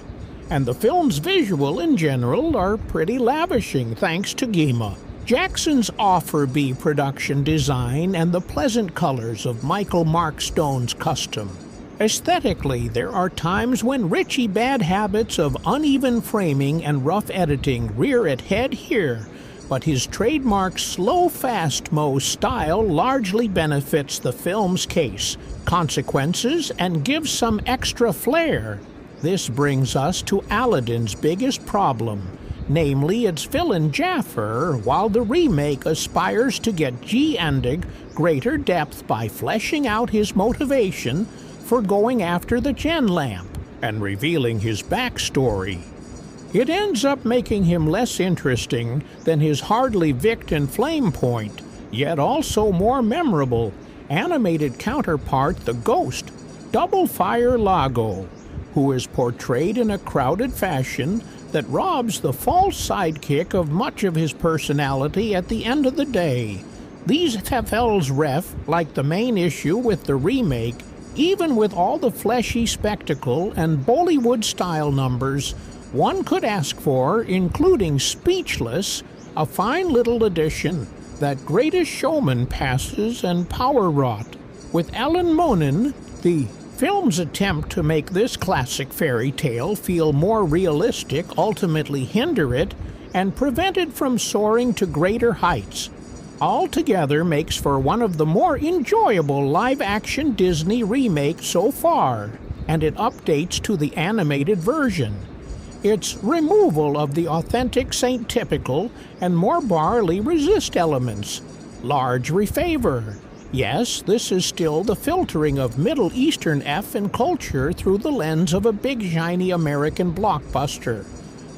And the film's visual in general are pretty lavishing thanks to Gima. Jackson's Offerby production design and the pleasant colors of Michael Mark Stone's custom. Aesthetically, there are times when Ritchie bad habits of uneven framing and rough editing rear its head here, but his trademark slow fast-mo style largely benefits the film's case, consequences, and gives some extra flair. This brings us to Aladdin's biggest problem, namely its villain Jafar, while the remake aspires to get G-Endig greater depth by fleshing out his motivation for going after the Gen Lamp and revealing his backstory. It ends up making him less interesting than his hardly Victon flame point, yet also more memorable, animated counterpart, the Ghost, Double Fire Lago, who is portrayed in a crowded fashion that robs the false sidekick of much of his personality at the end of the day. These FFL's ref, like the main issue with the remake, even with all the fleshy spectacle and Bollywood-style numbers one could ask for, including Speechless, a fine little addition that Greatest Showman passes and power-wrought. With Alan Monin, the film's attempt to make this classic fairy tale feel more realistic ultimately hinder it and prevent it from soaring to greater heights. Altogether makes for one of the more enjoyable live-action Disney remakes so far, and it updates to the animated version. Its removal of the authentic Saint Typical and more Barley resist elements. Large refavor. Yes, this is still the filtering of Middle Eastern F and culture through the lens of a big shiny American blockbuster.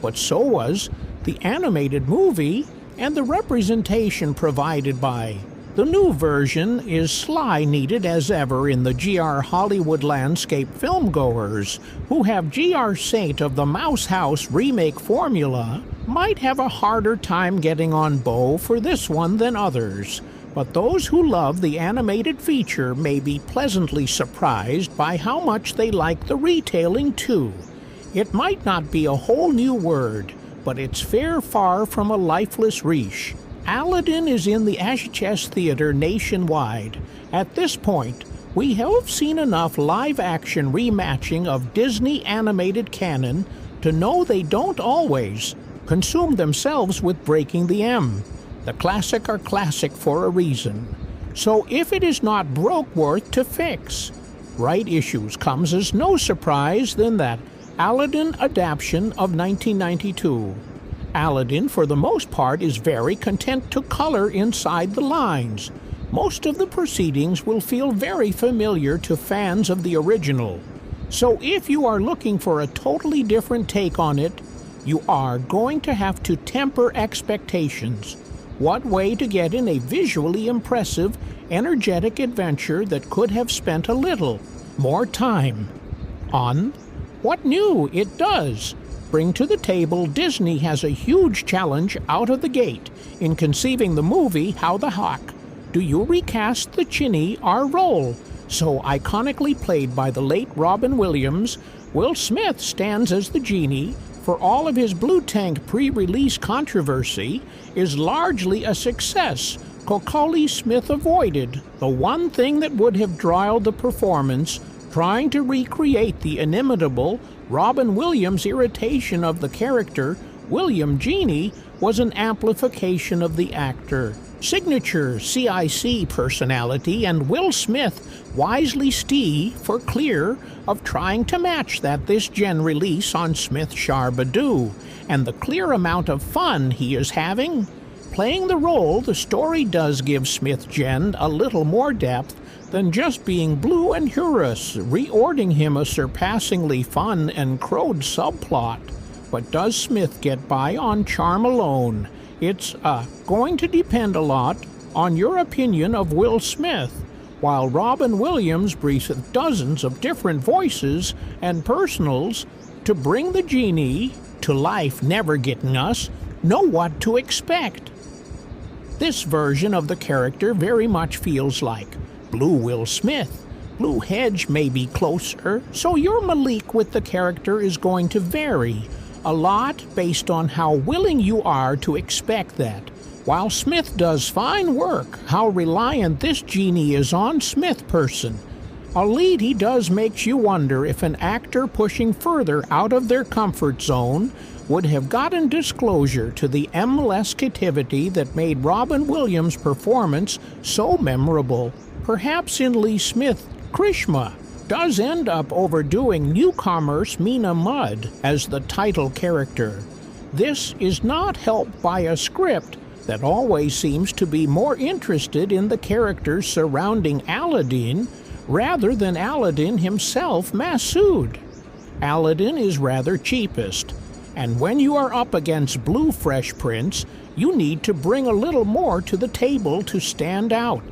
But so was the animated movie and the representation provided by. The new version is sly needed as ever in the GR Hollywood landscape filmgoers who have GR Saint of the Mouse House remake formula might have a harder time getting on bow for this one than others. But those who love the animated feature may be pleasantly surprised by how much they like the retailing too. It might not be a whole new word, but it's fair far from a lifeless reach. Aladdin is in the HHS Theater nationwide. At this point, we have seen enough live-action rematching of Disney animated canon to know they don't always consume themselves with breaking the M. The classic are classic for a reason. So if it is not broke worth to fix, right issues comes as no surprise than that Aladdin adaptation of 1992. Aladdin, for the most part, is very content to color inside the lines. Most of the proceedings will feel very familiar to fans of the original. So if you are looking for a totally different take on it, you are going to have to temper expectations. What way to get in a visually impressive, energetic adventure that could have spent a little more time on what new it does bring to the table. Disney has a huge challenge out of the gate in conceiving the movie How the Hawk. Do you recast the Chinny, our role, so iconically played by the late Robin Williams? Will Smith stands as the genie. For all of his Blue Tank pre-release controversy, is largely a success. Kokoli Smith avoided the one thing that would have derailed the performance, trying to recreate the inimitable Robin Williams' irritation of the character. William Genie was an amplification of the actor. Signature CIC personality, and Will Smith wisely stee for clear of trying to match that this gen release on Smith Sharbadoo, and the clear amount of fun he is having. Playing the role, the story does give Smith Gen a little more depth than just being blue and hurus, reording him a surpassingly fun and crowed subplot. But does Smith get by on charm alone? It's going to depend a lot on your opinion of Will Smith, while Robin Williams breathes dozens of different voices and personals to bring the genie to life, never getting us know what to expect. This version of the character very much feels like Blue Will Smith. Blue Hedge may be closer, so your Malik with the character is going to vary a lot based on how willing you are to expect that. While Smith does fine work, how reliant this genie is on Smith person. A lead he does makes you wonder if an actor pushing further out of their comfort zone would have gotten disclosure to the M-less-cativity that made Robin Williams' performance so memorable. Perhaps in Lee Smith, Krishma does end up overdoing newcomers Mena Massoud as the title character. This is not helped by a script that always seems to be more interested in the characters surrounding Aladdin rather than Aladdin himself, Massoud. Aladdin is rather cheapest, and when you are up against Blue Fresh Prince, you need to bring a little more to the table to stand out.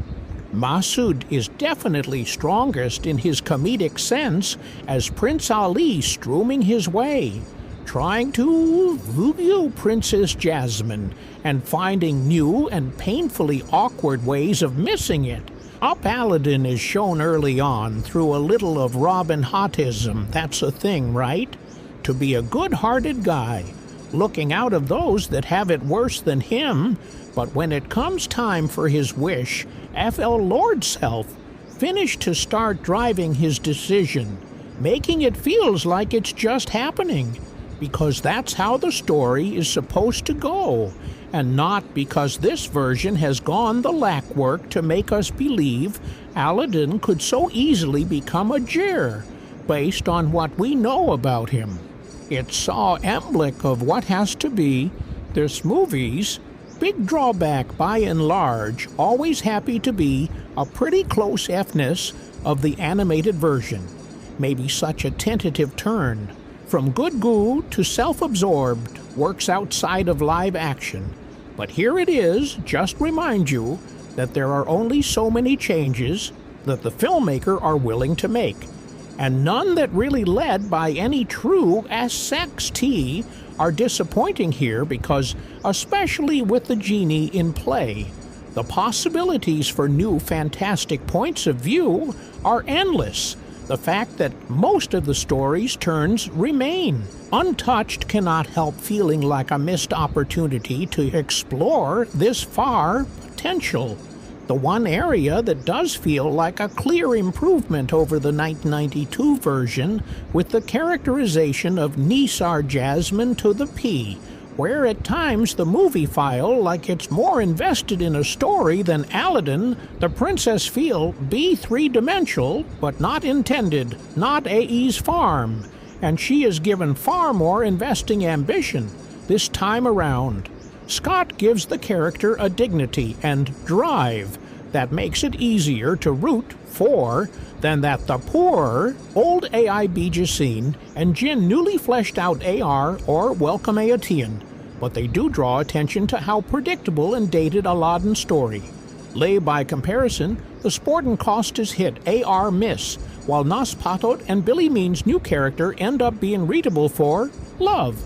Massoud is definitely strongest in his comedic sense as Prince Ali strooming his way, trying to woo Princess Jasmine and finding new and painfully awkward ways of missing it. Up Aladdin is shown early on through a little of Robin Hootism, that's a thing, right? To be a good-hearted guy, looking out of those that have it worse than him, but when it comes time for his wish, F.L. Lord's self finished to start driving his decision, making it feels like it's just happening, because that's how the story is supposed to go, and not because this version has gone the lack work to make us believe Aladdin could so easily become a jeer, based on what we know about him. It's so emblematic of what has to be this movie's big drawback by and large, always happy to be a pretty close F-ness of the animated version. Maybe such a tentative turn from good goo to self-absorbed works outside of live action. But here it is, just remind you that there are only so many changes that the filmmaker are willing to make, and none that really led by any true SXT are disappointing here because, especially with the genie in play, the possibilities for new fantastic points of view are endless. The fact that most of the story's turns remain untouched cannot help feeling like a missed opportunity to explore this far potential. The one area that does feel like a clear improvement over the 1992 version with the characterization of Nisar Jasmine to the P, where at times the movie file like it's more invested in a story than Aladdin, the princess feel be three-dimensional, but not intended, not AE's farm, and she is given far more investing ambition this time around. Scott gives the character a dignity and drive that makes it easier to root for than that the poor old AI Bijacine and Jin newly fleshed out AR or Welcome Aatian, but they do draw attention to how predictable and dated Aladdin's story. Lay by comparison, the Sportin' Costas hit AR miss, while Nas Patot and Billy Mean's new character end up being readable for love.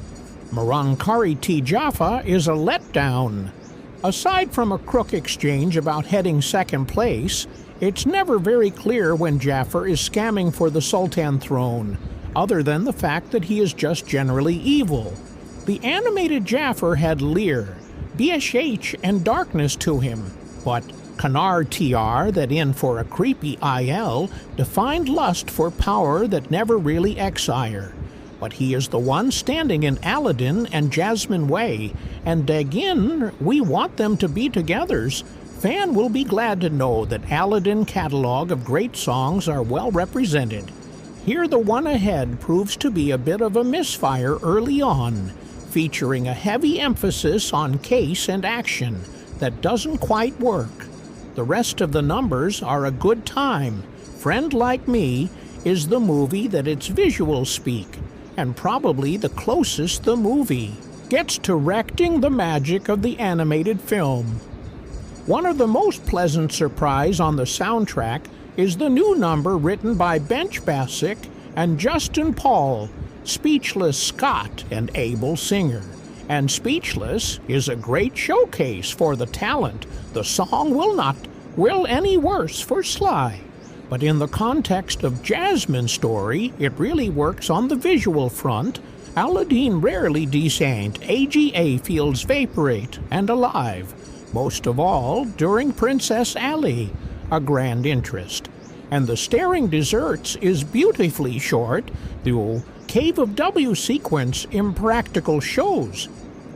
Marankari T. Jaffa is a letdown. Aside from a crook exchange about heading second place, it's never very clear when Jaffa is scamming for the Sultan throne, other than the fact that he is just generally evil. The animated Jaffa had leer, BSH, and darkness to him, but Kanar TR that in for a creepy IL defined lust for power that never really exire. But he is the one standing in Aladdin and Jasmine way, and again, we want them to be togethers. Fan will be glad to know that Aladdin catalog of great songs are well represented. Here the one ahead proves to be a bit of a misfire early on, featuring a heavy emphasis on case and action that doesn't quite work. The rest of the numbers are a good time. Friend Like Me is the movie that its visuals speak, and probably the closest the movie gets to wrecking the magic of the animated film. One of the most pleasant surprise on the soundtrack is the new number written by Bench Basic and Justin Paul, Speechless Scott and able singer. And Speechless is a great showcase for the talent. The song will any worse for Sly. But in the context of Jasmine's story, it really works on the visual front. Aladdin rarely descent, AGA feels vaporate and alive. most of all during Princess Ali, a grand interest. And the staring desserts is beautifully short, the Cave of W sequence impractical shows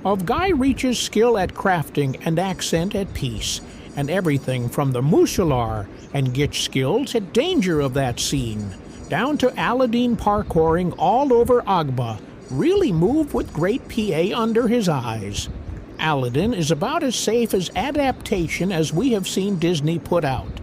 of Guy Ritchie's skill at crafting and accent at peace, and everything from the Musular and Gitch skills at danger of that scene, down to Aladdin parkouring all over Agba, really move with great PA under his eyes. Aladdin is about as safe as adaptation as we have seen Disney put out,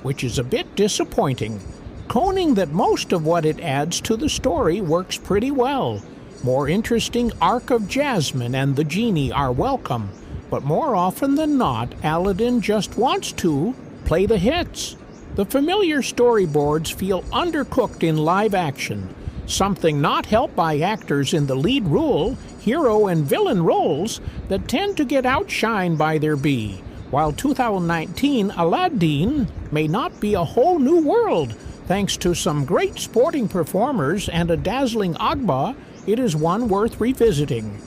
which is a bit disappointing, coning that most of what it adds to the story works pretty well. More interesting arc of Jasmine and the genie are welcome, but more often than not, Aladdin just wants to play the hits. The familiar storyboards feel undercooked in live action, something not helped by actors in the lead role, hero and villain roles that tend to get outshined by their B. While 2019 Aladdin may not be a whole new world, thanks to some great sporting performers and a dazzling Agba, it is one worth revisiting.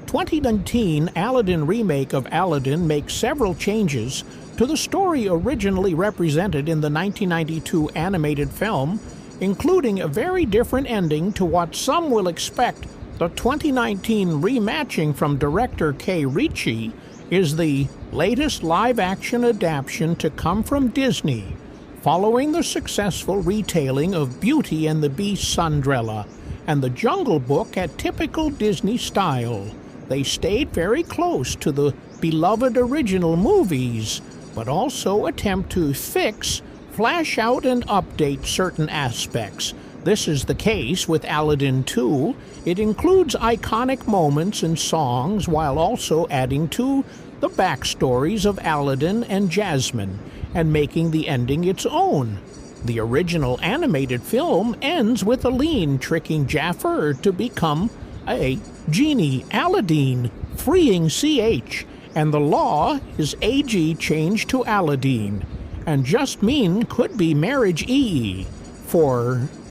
2019 Aladdin remake of Aladdin makes several changes to the story originally represented in the 1992 animated film, including a very different ending to what some will expect. The 2019 rematching from director Guy Ritchie is the latest live-action adaptation to come from Disney, following the successful retelling of Beauty and the Beast Cinderella and the Jungle Book at typical Disney style. They stayed very close to the beloved original movies, but also attempt to fix, flash out, and update certain aspects. This is the case with Aladdin 2. It includes iconic moments and songs while also adding to the backstories of Aladdin and Jasmine and making the ending its own. The original animated film ends with Aline tricking Jafar to become a genie, Aladdin, freeing CH, and the law is AG changed to Aladdin, and just mean could be marriage EE for